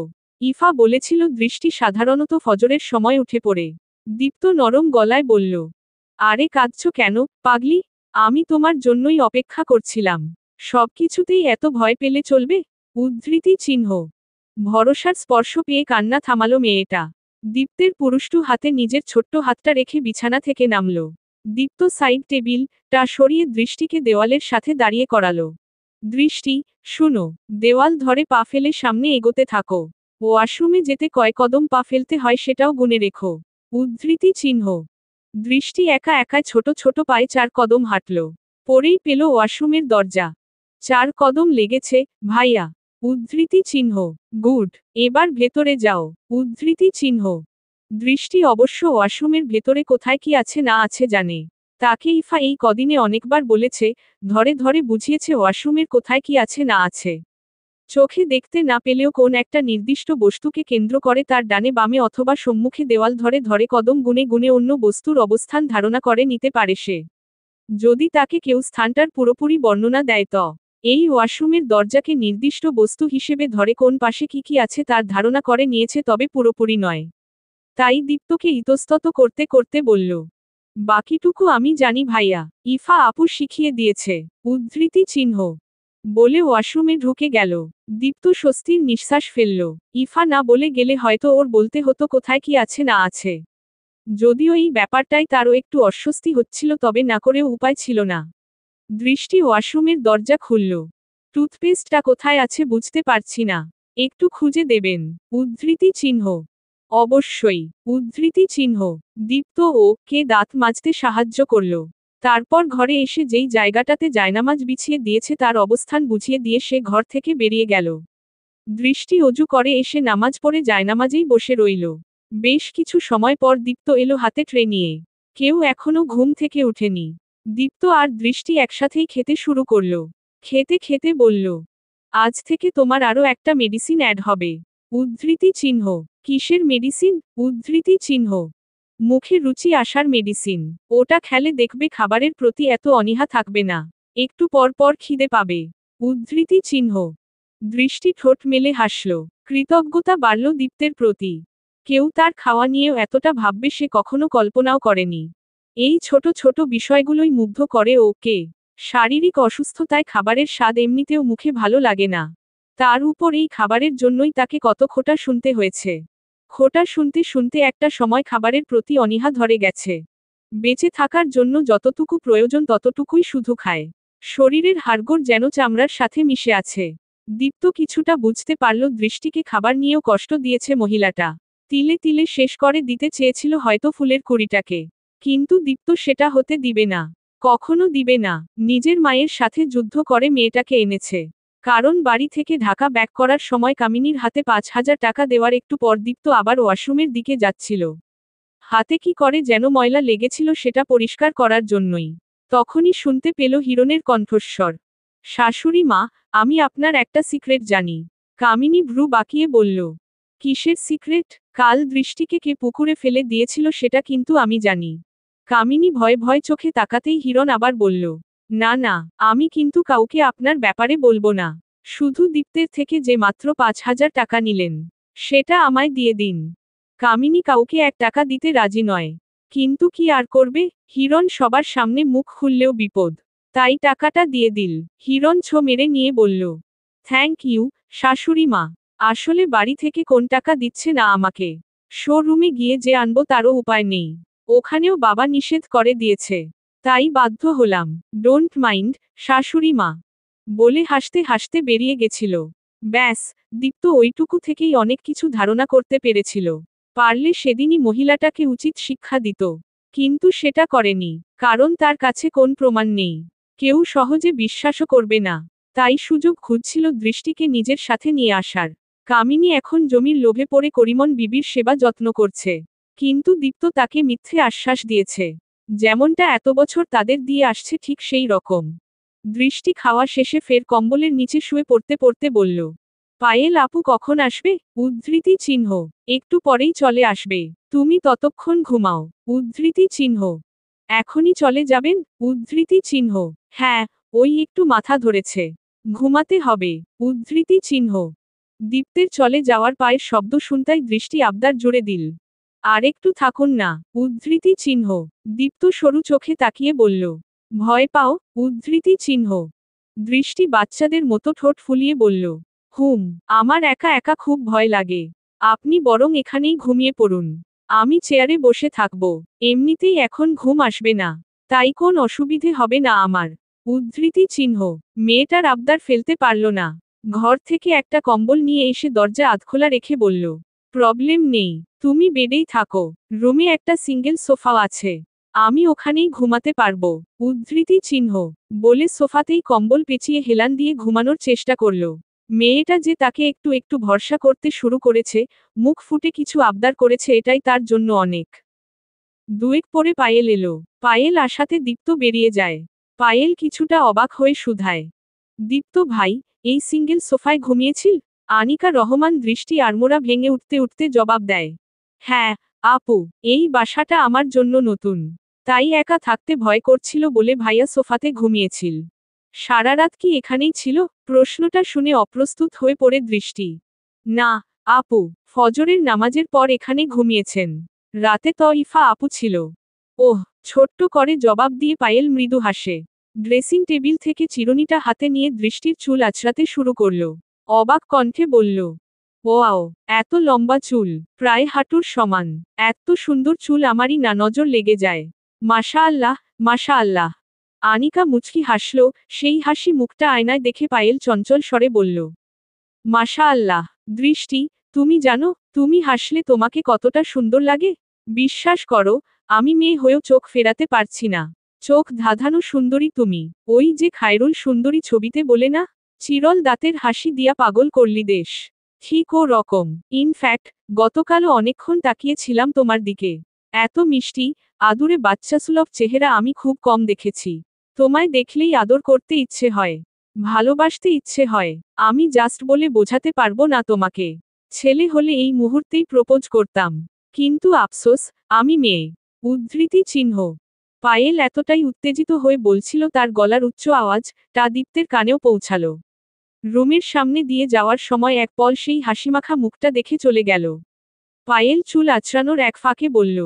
ইফা বলেছিল দৃষ্টি সাধারণত ফজরের সময় উঠে পড়ে। দীপ্ত নরম গলায় বলল, আরে কাঁদছো কেন, পাগলি? আমি তোমার জন্যই অপেক্ষা করছিলাম। সবকিছুতেই এত ভয় পেলে চলবে? উদ্ধৃতি চিহ্ন। ভরসার স্পর্শ পেয়ে কান্না থামালো মেয়েটা। দীপ্তের পুরুষ্টু হাতে নিজের ছোট্ট হাতটা রেখে বিছানা থেকে নামল। দীপ্ত সাইড টেবিলটা সরিয়ে দৃষ্টিকে দেওয়ালের সাথে দাঁড়িয়ে করালো। দৃষ্টি, শুনো, দেওয়াল ধরে পা ফেলে সামনে এগোতে থাকো। ওয়াশরুমে যেতে কয় কদম পা ফেলতে হয় সেটাও গুনে রেখো। উদ্ধৃতি চিহ্ন। দৃষ্টি একা একাই ছোট ছোট পায়ে 4 কদম হাঁটল। পরেই পেল ওয়াশরুমের দরজা। 4 কদম লেগেছে, ভাইয়া। উদ্ধৃতি চিহ্ন। গুড, এবার ভেতরে যাও। উদ্ধৃতি চিহ্ন। দৃষ্টি অবশ্য ওয়াশরুমের ভেতরে কোথায় কি আছে না আছে জানে। তাকে ইফা এই কদিনে অনেকবার বলেছে, ধরে ধরে বুঝিয়েছে ওয়াশরুমের কোথায় কি আছে না আছে। চোখে দেখতে না পেলেও কোন একটা নির্দিষ্ট বস্তুকে কেন্দ্র করে তার ডানে বামে অথবা সম্মুখে দেওয়াল ধরে ধরে কদম গুনে গুনে অন্য বস্তুর অবস্থান ধারণা করে নিতে পারে সে। যদি তাকে কেউ স্থানটার পুরোপুরি বর্ণনা দেয় তো এই ওয়াশরুমের দরজাকে নির্দিষ্ট বস্তু হিসেবে ধরে কোন পাশে কি কি আছে তার ধারণা করে নিয়েছে, তবে পুরোপুরি নয়। তাই দীপ্তকে ইতস্তত করতে করতে বলল, বাকিটুকু আমি জানি ভাইয়া। ইফা আপু শিখিয়ে দিয়েছে। উদ্ধৃতি চিহ্ন। বলে ওয়াশরুমে ঢুকে গেল। দীপ্ত স্বস্তির নিঃশ্বাস ফেলল। ইফা না বলে গেলে হয়তো ওর বলতে হতো কোথায় কি আছে না আছে। যদিও এই ব্যাপারটাই তারও একটু অস্বস্তি হচ্ছিল, তবে না করেও উপায় ছিল না। দৃষ্টি ওয়াশরুমের দরজা খুলল। টুথপেস্টটা কোথায় আছে বুঝতে পারছি না। একটু খুঁজে দেবেন। উদ্ধৃতি চিহ্ন। অবশ্যই। উদ্ধৃতি চিহ্ন। দীপ্ত কে দাঁত মাজতে সাহায্য করল। তারপর ঘরে এসে যেই জায়গাটাতে জায়নামাজ বিছিয়ে দিয়েছে তার অবস্থান বুঝিয়ে দিয়ে সে ঘর থেকে বেরিয়ে গেল। দৃষ্টি অজু করে এসে নামাজ পড়ে জায়নামাজেই বসে রইল। বেশ কিছু সময় পর দীপ্ত এলো হাতে ট্রে নিয়ে। কেউ এখনো ঘুম থেকে উঠেনি। দীপ্ত আর দৃষ্টি একসাথেই খেতে শুরু করল। খেতে খেতে বলল, আজ থেকে তোমার আরও একটা মেডিসিন অ্যাড হবে। উদ্ধৃতি চিহ্ন। কিসের মেডিসিন? উদ্ধৃতি চিহ্ন। মুখে রুচি আসার মেডিসিন। ওটা খেলে দেখবে খাবারের প্রতি এত অনীহা থাকবে না। একটু পর পর খিদে পাবে। উদ্ধৃতি চিহ্ন। দৃষ্টি ঠোঁট মেলে হাসল। কৃতজ্ঞতা বাড়ল দীপ্তের প্রতি। কেউ তার খাওয়া নিয়েও এতটা ভাববে সে কখনো কল্পনাও করেনি। এই ছোট ছোট বিষয়গুলোই মুগ্ধ করে ওকে। শারীরিক অসুস্থতায় খাবারের স্বাদ এমনিতেও মুখে ভালো লাগে না। তার উপর এই খাবারের জন্যই তাকে কত খোঁটা শুনতে হয়েছে। খোঁটা শুনতে শুনতে একটা সময় খাবারের প্রতি অনীহা ধরে গেছে। বেঁচে থাকার জন্য যতটুকু প্রয়োজন ততটুকুই শুধু খায়। শরীরের হাড়গোড় যেন চামড়ার সাথে মিশে আছে। দীপ্ত কিছুটা বুঝতে পারল দৃষ্টিকে খাবার নিয়েও কষ্ট দিয়েছে মহিলাটা। তিলে তিলে শেষ করে দিতে চেয়েছিল হয়তো ফুলের কুড়িটাকে। কিন্তু দীপ্ত সেটা হতে দিবে না। কখনো দিবে না। নিজের মায়ের সাথে যুদ্ধ করে মেয়েটাকে এনেছে। কারণ বাড়ি থেকে ঢাকা ব্যাক করার সময় কামিনীর হাতে 5,000 টাকা দেওয়ার একটু পর দীপ্ত আবার ওয়াশরুমের দিকে যাচ্ছিল। হাতে কি করে যেন ময়লা লেগেছিল সেটা পরিষ্কার করার জন্যই। তখনই শুনতে পেল হিরণের কণ্ঠস্বর। শাশুড়ি মা, আমি আপনার একটা সিক্রেট জানি। কামিনী ভ্রু বাঁকিয়ে বলল। কিসের সিক্রেট? কাল দৃষ্টিকে কে পুকুরে ফেলে দিয়েছিল সেটা কিন্তু আমি জানি। কামিনী ভয় ভয় চোখে তাকাতেই হিরণ আবার বলল। না না, আমি কিন্তু কাউকে আপনার ব্যাপারে বলবো না। শুধু দীপ্তের থেকে যে মাত্র 5,000 টাকা নিলেন সেটা আমায় দিয়ে দিন। কামিনী কাউকে 1 টাকা দিতে রাজি নয়। কিন্তু কি আর করবে? হিরণ সবার সামনে মুখ খুললেও বিপদ। তাই টাকাটা দিয়ে দিল। হিরণ ছো মেরে নিয়ে বলল। থ্যাংক ইউ, শাশুড়ি মা। আসলে বাড়ি থেকে কোন টাকা দিচ্ছে না আমাকে। শোরুমে গিয়ে যে আনবো তারও উপায় নেই। ওখানেও বাবা নিষেধ করে দিয়েছে। তাই বাধ্য হলাম। ডোন্ট মাইন্ড, শাশুড়ি মা। বলে হাসতে হাসতে বেরিয়ে গেছিল। ব্যাস, দীপ্ত ওইটুকু থেকেই অনেক কিছু ধারণা করতে পেরেছিল। পারলে সেদিনই মহিলাটাকে উচিত শিক্ষা দিত। কিন্তু সেটা করেনি। কারণ তার কাছে কোন প্রমাণ নেই। কেউ সহজে বিশ্বাসও করবে না। তাই সুযোগ খুঁজছিল দৃষ্টিকে নিজের সাথে নিয়ে আসার। কামিনী এখন জমির লোভে পড়ে করিমন বিবির সেবা যত্ন করছে। কিন্তু দীপ্ত তাকে মিথ্যে আশ্বাস দিয়েছে। যেমনটা এত বছর তাদের দিয়ে আসছে ঠিক সেই রকম। দৃষ্টি খাওয়া শেষে ফের কম্বলের নিচে শুয়ে পড়তে পড়তে বলল। পায়েল আপু কখন আসবে? উদ্ধৃতি চিহ্ন। একটু পরেই চলে আসবে। তুমি ততক্ষণ ঘুমাও। উদ্ধৃতি চিহ্ন। এখনই চলে যাবেন? উদ্ধৃতি চিহ্ন। হ্যাঁ, ওই একটু মাথা ধরেছে। ঘুমাতে হবে। উদ্ধৃতি চিহ্ন। দীপ্তের চলে যাওয়ার পায়ের শব্দ শুনতাই দৃষ্টি আবদার জুড়ে দিল। আর একটু থাকুন না। উদ্ধৃতি চিহ্ন। দীপ্ত সরু চোখে তাকিয়ে বলল। ভয় পাও? উদ্ধৃতি চিহ্ন। দৃষ্টি বাচ্চাদের মতো ঠোঁট ফুলিয়ে বলল। আমার একা একা খুব ভয় লাগে। আপনি বরং এখানেই ঘুমিয়ে পড়ুন। আমি চেয়ারে বসে থাকব। এমনিতেই এখন ঘুম আসবে না। তাই কোন অসুবিধে হবে না আমার। উদ্ধৃতি চিহ্ন। মেয়েটার আবদার ফেলতে পারল না। ঘর থেকে একটা কম্বল নিয়ে এসে দরজা আধখোলা রেখে বলল। প্রবলেম নেই, তুমি বেডেই থাকো। রুমে একটা সিঙ্গেল সোফাও আছে। আমি ওখানেই ঘুমাতে পারবো। উদ্ধৃতি চিহ্ন। বলে সোফাতেই কম্বল পেঁচিয়ে হেলান দিয়ে ঘুমানোর চেষ্টা করল। মেয়েটা যে তাকে একটু একটু ভরসা করতে শুরু করেছে, মুখ ফুটে কিছু আবদার করেছে এটাই তার জন্য অনেক। দুয়েক পরে পায়েল এলো। পায়েল আসাতে দীপ্ত বেরিয়ে যায়। পায়েল কিছুটা অবাক হয়ে শুধায়। দীপ্ত ভাই, এই সিঙ্গেল সোফায় ঘুমিয়েছিল? আনিকা রহমান দৃষ্টি আড়মোড়া ভেঙে উঠতে উঠতে জবাব দেয়। হ্যাঁ, আপু, এই বাসাটা আমার জন্য নতুন। তাই একা থাকতে ভয় করছিল বলে ভাইয়া সোফাতে ঘুমিয়েছিল। সারা রাত কি এখানেই ছিল? প্রশ্নটা শুনে অপ্রস্তুত হয়ে পড়ে দৃষ্টি। না, আপু, ফজরের নামাজের পর এখানে ঘুমিয়েছেন। রাতে তইফা আপু ছিল। ওহ, ছোট্ট করে জবাব দিয়ে পায়েল মৃদু হাসে। ড্রেসিং টেবিল থেকে চিরুনিটা হাতে নিয়ে দৃষ্টির চুল আঁচড়াতে শুরু করল। অবাক কণ্ঠে বলল। ওয়াও, এত লম্বা চুল, প্রায় হাঁটুর সমান। এত সুন্দর চুল আমারই না নজর লেগে যায়। মাশা আল্লাহ, মাশা আল্লাহ। আনিকা মুচকি হাসল, সেই হাসি মুখটা আয়নায় দেখে পায়েল চঞ্চল স্বরে বলল। মাশা আল্লাহ। দৃষ্টি, তুমি জানো, তুমি হাসলে তোমাকে কতটা সুন্দর লাগে? বিশ্বাস করো, আমি মেয়ে হয়েও চোখ ফেরাতে পারছি না। চোখ ধাঁধানো সুন্দরী তুমি। ওই যে খায়রুল সুন্দরী ছবিতে বলে না, চিরল দাঁতের হাসি দিয়া পাগল করলি দেশ। ঠিক ও রকম। ইনফ্যাক্ট, গতকালও অনেকক্ষণ তাকিয়েছিলাম তোমার দিকে। এত মিষ্টি, আদুরে বাচ্চাসুলভ চেহারা আমি খুব কম দেখেছি। তোমায় দেখলেই আদর করতে ইচ্ছে হয়। ভালোবাসতে ইচ্ছে হয়। আমি জাস্ট বলে বোঝাতে পারবো না তোমাকে। ছেলে হলে এই মুহূর্তেই প্রপোজ করতাম। কিন্তু আফসোস, আমি মেয়ে। উদ্ধৃতি চিহ্ন। পায়েল এতটাই উত্তেজিত হয়ে বলছিল তার গলার উচ্চ আওয়াজ টা দীপ্তের কানেও পৌঁছালো। রুমের সামনে দিয়ে যাওয়ার সময় এক পল সেই হাসিমাখা মুখটা দেখে চলে গেল। পায়েল চুল আঁচড়ানোর এক ফাঁকে বলল,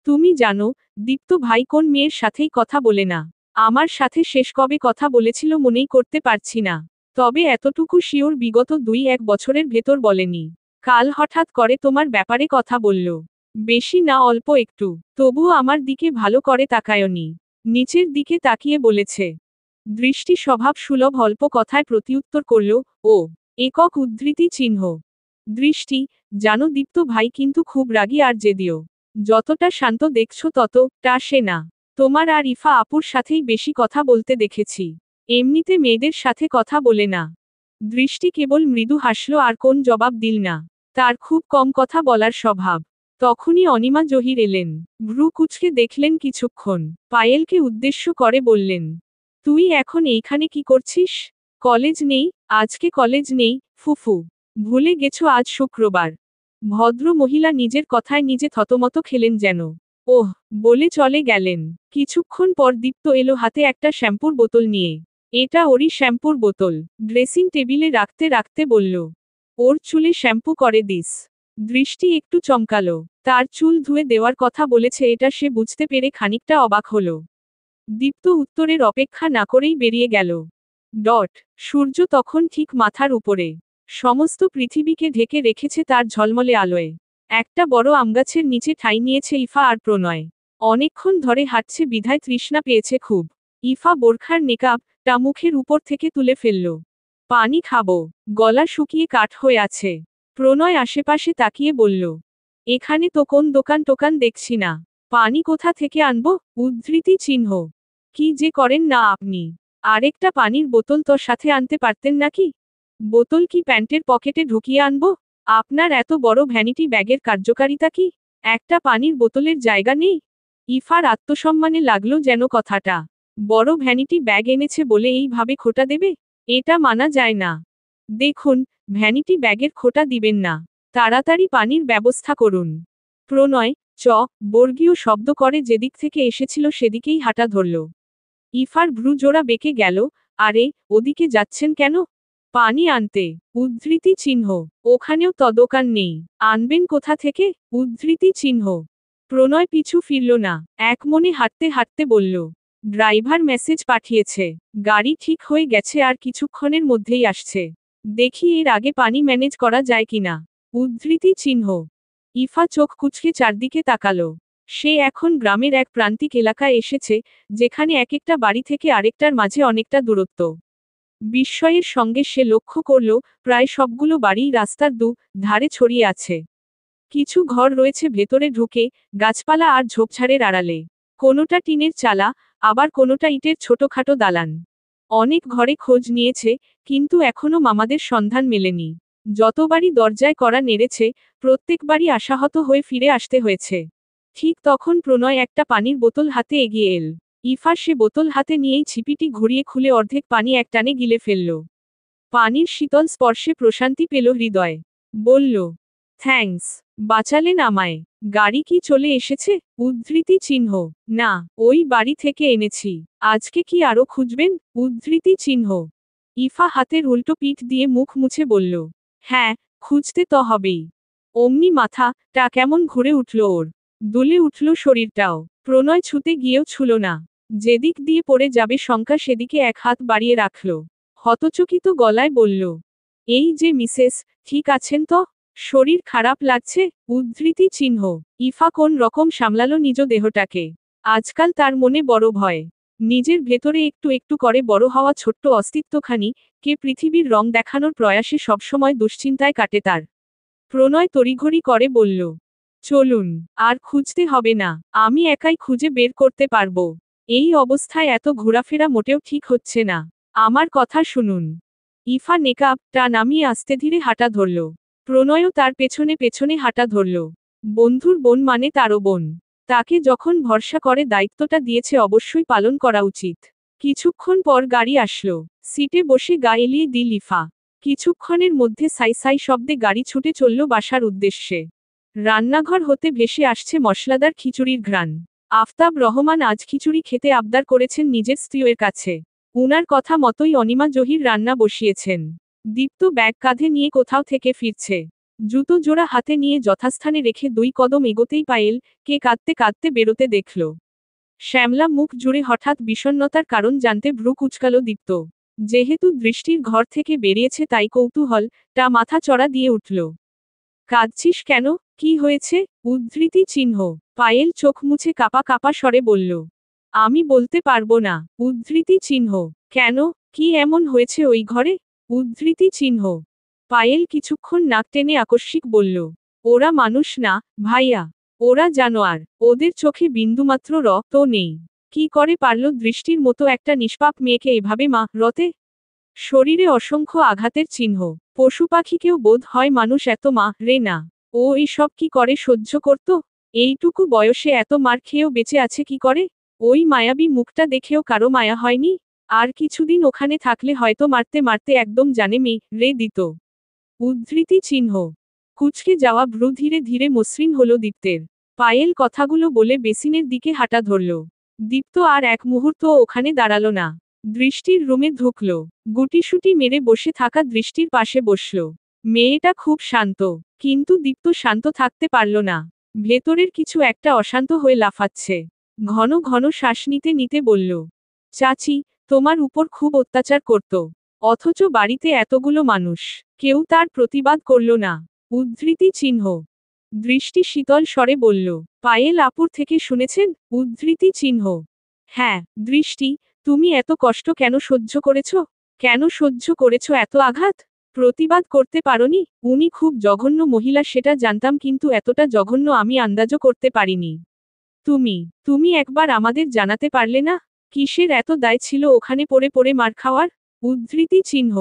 তুমি জানো, দীপ্ত ভাই কোন মেয়ের সাথেই কথা বলে না। আমার সাথে শেষ কবে কথা বলেছিল মনেই করতে পারছি না। তবে এতটুকু শিওর বিগত 2-1 বছরের ভেতর বলেনি। কাল হঠাৎ করে তোমার ব্যাপারে কথা বলল। বেশি না অল্প একটু, তবুও আমার দিকে ভালো করে তাকায়নি। নিচের দিকে তাকিয়ে বলেছে। দৃষ্টি স্বভাব সুলভ অল্প কথায় প্রতিউত্তর করল, ও। একক উদ্ধৃতি চিহ্ন। দৃষ্টি, জানো দীপ্ত ভাই কিন্তু খুব রাগী আর জেদিও। যতটা শান্ত দেখছো ততটা সে না। তোমার আর ইফা আপুর সাথেই বেশি কথা বলতে দেখেছি। এমনিতে মেয়েদের সাথে কথা বলে না। দৃষ্টি কেবল মৃদু হাসল আর কোন জবাব দিল না। তার খুব কম কথা বলার স্বভাব। তখনই অনিমা জহির এলেন। ভ্রু কুঁচকে দেখলেন কিছুক্ষণ, পায়েলকে উদ্দেশ্য করে বললেন, তুই এখন এইখানে কি করছিস? কলেজ নেই? আজকে কলেজ নেই, ফুফু। ভুলে গেছো আজ শুক্রবার। ভদ্র মহিলা নিজের কথায় নিজে থতমত খেলেন যেন। ওহ, বলে চলে গেলেন। কিছুক্ষণ পর দীপ্ত এলো হাতে একটা শ্যাম্পুর বোতল নিয়ে। এটা ওরই শ্যাম্পুর বোতল। ড্রেসিং টেবিলে রাখতে রাখতে বলল, ওর চুলে শ্যাম্পু করে দিস। দৃষ্টি একটু চমকালো। তার চুল ধুয়ে দেওয়ার কথা বলেছে এটা সে বুঝতে পেরে খানিকটা অবাক হলো। দীপ্ত উত্তরের অপেক্ষা না করেই বেরিয়ে গেল। সূর্য তখন ঠিক মাথার উপরে। সমস্ত পৃথিবীকে ঢেকে রেখেছে তার ঝলমলে আলোয়। একটা বড় আমগাছের নিচে ঠাঁই নিয়েছে ইফা আর প্রণয়। অনেকক্ষণ ধরে হাঁটছে বিধায় তৃষ্ণা পেয়েছে খুব। ইফা বোরখার নেকাবটা মুখের উপর থেকে তুলে ফেলল। পানি খাবো। গলা শুকিয়ে কাঠ হয়ে আছে। প্রণয় আশেপাশে তাকিয়ে বলল, এখানে তো কোন দোকান টোকান দেখছি না। পানি কোথা থেকে আনবো? উদ্ধৃতি চিহ্ন। কি যে করেন না আপনি। আরেকটা পানির বোতল তোর সাথে আনতে পারতেন নাকি? বোতল কি প্যান্টের পকেটে ঢুকিয়ে আনবো? আপনার এত বড় ভ্যানিটি ব্যাগের কার্যকারিতা কি? একটা পানির বোতলের জায়গা নেই? ইফার আত্মসম্মানে লাগলো যেন কথাটা। বড় ভ্যানিটি ব্যাগ এনেছে বলে এইভাবে খোটা দেবে? এটা মানা যায় না। দেখুন, ভ্যানিটি ব্যাগের খোটা দিবেন না। তাড়াতাড়ি পানির ব্যবস্থা করুন। প্রণয় বর্গীয় শব্দ করে যেদিক থেকে এসেছিল সেদিকেই হাঁটা ধরল। ইফার ভ্রু জোড়া বেঁকে গেল, আরে, ওদিকে যাচ্ছেন কেন? পানি আনতে। উদ্ধৃতি চিহ্ন। ওখানেও তো দোকান নেই। আনবেন কোথা থেকে? উদ্ধৃতি চিহ্ন। প্রণয় পিছু ফিরল না, এক মনে হাঁটতে হাঁটতে বলল, ড্রাইভার মেসেজ পাঠিয়েছে। গাড়ি ঠিক হয়ে গেছে আর কিছুক্ষণের মধ্যেই আসছে। দেখি এর আগে পানি ম্যানেজ করা যায় কিনা। উদ্ধৃতি চিহ্ন। ইফা চোখ কুঁচকে চারদিকে তাকালো। সে এখন গ্রামের এক প্রান্তিক এলাকায় এসেছে, যেখানে এক একটা বাড়ি থেকে আরেকটার মাঝে অনেকটা দূরত্ব। বিস্ময়ের সঙ্গে সে লক্ষ্য করল, প্রায় সবগুলো বাড়িই রাস্তার ধারে ছড়িয়ে আছে। কিছু ঘর রয়েছে ভেতরে ঢুকে, গাছপালা আর ঝোপঝাড়ের আড়ালে। কোনোটা টিনের চালা, আবার কোনোটা ইটের ছোটখাটো দালান। অনেক ঘরে খোঁজ নিয়েছে, কিন্তু এখনো মামাদের সন্ধান মেলেনি। যতবারই দরজায় কড়া নেড়েছে, প্রত্যেকবারই আশাহত হয়ে ফিরে আসতে হয়েছে। ঠিক তখন প্রণয় একটা পানির বোতল হাতে এগিয়ে এল। ইফা সে বোতল হাতে নিয়েই ছিপিটি ঘুরিয়ে খুলে অর্ধেক পানি একটানে গিলে ফেলল। পানির শীতল স্পর্শে প্রশান্তি পেল হৃদয়। বলল, থ্যাঙ্কস, বাঁচালেন আমায়। গাড়ি কি চলে এসেছে? উদ্ধৃতি চিহ্ন। না, ওই বাড়ি থেকে এনেছি। আজকে কি আরো খুঁজবেন? উদ্ধৃতি চিহ্ন। ইফা হাতের উল্টো পিঠ দিয়ে মুখ মুছে বলল, হ্যাঁ, খুঁজতে তো হবেই। অমনি মাথাটা কেমন ঘুরে উঠল ওর। দুলে উঠল শরীরটাও। প্রণয় ছুতে গিয়েও ছুল না। যেদিক দিয়ে পড়ে যাবে শঙ্কা সেদিকে এক হাত বাড়িয়ে রাখল। হতচকিত গলায় বলল, এই যে মিসেস, ঠিক আছেন তো? শরীর খারাপ লাগছে? উদ্ধৃতি চিহ্ন। ইফা কোন রকম সামলালো নিজ দেহটাকে। আজকাল তার মনে বড় ভয়। নিজের ভেতরে একটু একটু করে বড় হওয়া ছোট্ট অস্তিত্বখানি কে পৃথিবীর রং দেখানোর প্রয়াসে সবসময় দুশ্চিন্তায় কাটে তার। প্রণয় তড়িঘড়ি করে বলল, চলুন, আর খুঁজতে হবে না, আমি একাই খুঁজে বের করতে পারবো। এই অবস্থায় এত ঘোরাফেরা মোটেও ঠিক হচ্ছে না। আমার কথা শুনুন। ইফা নেকাবটা নামিয়ে আস্তে ধীরে হাঁটা ধরল। প্রণয়ও তার পেছনে পেছনে হাঁটা ধরল। বন্ধুর বোন মানে তারও বোন। তাকে যখন ভরসা করে দায়িত্বটা দিয়েছে অবশ্যই পালন করা উচিত। কিছুক্ষণ পর গাড়ি আসলো। সিটে বসে গা এলিয়ে দি লিফা। কিছুক্ষণের মধ্যে সাই সাই শব্দে গাড়ি ছুটে চলল বাসার উদ্দেশ্যে। রান্নাঘর হতে ভেসে আসছে মশলাদার খিচুড়ির ঘ্রাণ। আফতাব রহমান আজ খিচুড়ি খেতে আবদার করেছেন নিজের স্ত্রীর কাছে। উনার কথা মতোই অনিমা জহির রান্না বসিয়েছেন। দীপ্ত ব্যাগ কাঁধে নিয়ে কোথাও থেকে ফিরছে। জুতো জোড়া হাতে নিয়ে যথাস্থানে রেখে 2 কদম এগোতেই পায়েল কে কাঁদতে কাঁদতে বেরোতে দেখল। শ্যামলা মুখ জুড়ে হঠাৎ বিষণ্ণতার কারণ জানতে ভ্রু কুঁচকাল দীপ্ত। যেহেতু দৃষ্টির ঘর থেকে বেরিয়েছে তাই কৌতূহলটা মাথা চড়া দিয়ে উঠল। কাঁদছিস কেন, কি হয়েছে? উদ্ধৃতি চিহ্ন। পায়েল চোখ মুছে কাপা কাপা স্বরে বলল। আমি বলতে পারবো না। উদ্ধৃতি চিহ্ন। কেন, কি এমন হয়েছে ওই ঘরে? উদ্ধৃতি চিহ্ন। পায়েল কিছুক্ষণ নাক টেনে আকস্মিক বলল। ওরা মানুষ না, ভাইয়া। ওরা জানোয়ার। ওদের চোখে বিন্দুমাত্র রক্ত নেই। কি করে পারল দৃষ্টির মতো একটা নিষ্পাপ মেয়েকে এভাবে রতে? শরীরে অসংখ্য আঘাতের চিহ্ন। পশু পাখিকেও বোধ হয় মানুষ এত রে না। ও এসব কি করে সহ্য করত? এইটুকু বয়সে এত মার খেয়েও বেঁচে আছে কি করে? ওই মায়াবী মুখটা দেখেও কারো মায়া হয়নি? আর কিছুদিন ওখানে থাকলে হয়তো মারতে মারতে একদম জানে রে দিত। উদ্ধৃতি চিহ্ন। কুঁচকে যাওয়া ভ্রু ধীরে ধীরে মসৃণ হলো দীপ্তের। পায়েল কথাগুলো বলে বেসিনের দিকে হাঁটা ধরল। দীপ্ত আর এক মুহূর্ত ওখানে দাঁড়ালো না। দৃষ্টির রুমে ঢুকল। গুটিসুটি মেরে বসে থাকা দৃষ্টির পাশে বসল। মেয়েটা খুব শান্ত, কিন্তু দীপ্ত শান্ত থাকতে পারল না। ভেতরের কিছু একটা অশান্ত হয়ে লাফাচ্ছে। ঘন ঘন শ্বাস নিতে নিতে বলল, চাচি, তোমার উপর খুব অত্যাচার করত। অথচ বাড়িতে এতগুলো মানুষ, কেউ তার প্রতিবাদ করল না। উদ্ধৃতি চিহ্ন। দৃষ্টি শীতল স্বরে বলল, পায়েল আপুর থেকে শুনেছেন? উদ্ধৃতি চিহ্ন। হ্যাঁ। দৃষ্টি, তুমি এত কষ্ট কেন সহ্য করেছ? কেন সহ্য করেছ এত আঘাত? প্রতিবাদ করতে পারোনি? উনি খুব জঘন্য মহিলা সেটা জানতাম, কিন্তু এতটা জঘন্য আমি আন্দাজও করতে পারিনি। তুমি একবার আমাদের জানাতে পারলে না? কিসের এত দায় ছিল ওখানে পড়ে পড়ে মার খাওয়ার? উদ্ধৃতি চিহ্ন।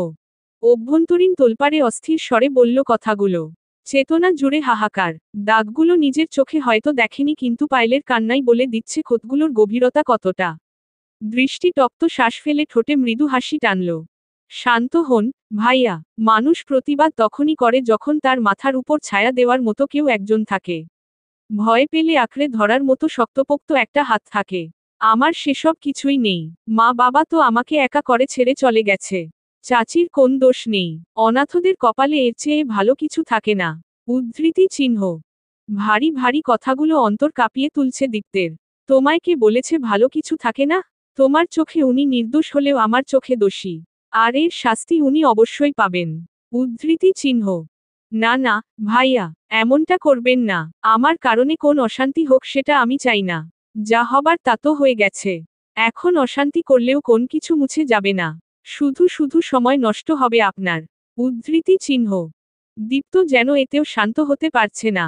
অভ্যন্তরীণ তোলপাড়ে অস্থির স্বরে বলল কথাগুলো। চেতনা জুড়ে হাহাকার। দাগগুলো নিজের চোখে হয়তো দেখেনি, কিন্তু পায়েলের কান্নাই বলে দিচ্ছে ক্ষতগুলোর গভীরতা কতটা। দৃষ্টি তপ্ত শ্বাস ফেলে ঠোঁটে মৃদু হাসি টানল। শান্ত হন, ভাইয়া। মানুষ প্রতিবাদ তখনই করে যখন তার মাথার উপর ছায়া দেওয়ার মতো কেউ একজন থাকে। ভয় পেলে আঁকড়ে ধরার মতো শক্তপোক্ত একটা হাত থাকে। আমার সেসব কিছুই নেই। মা বাবা তো আমাকে একা করে ছেড়ে চলে গেছে। চাচির কোন দোষ নেই। অনাথদের কপালে এর চেয়ে ভালো কিছু থাকে না। উদ্ধৃতি চিহ্ন। ভারী ভারী কথাগুলো অন্তর কাঁপিয়ে তুলছে দীপ্তের। তোমায় কে বলেছে ভালো কিছু থাকে না? তোমার চোখে উনি নির্দোষ হলেও আমার চোখে দোষী। আর এর শাস্তি উনি অবশ্যই পাবেন। উদ্ধৃতি চিহ্ন। না না, ভাইয়া, এমনটা করবেন না। আমার কারণে কোন অশান্তি হোক সেটা আমি চাই না। যা হবার তা তো হয়ে গেছে। এখন অশান্তি করলেও কোন কিছু মুছে যাবে না। শুধু শুধু সময় নষ্ট হবে আপনার। উদ্ধৃতি চিহ্ন। দীপ্ত যেন এতেও শান্ত হতে পারছে না।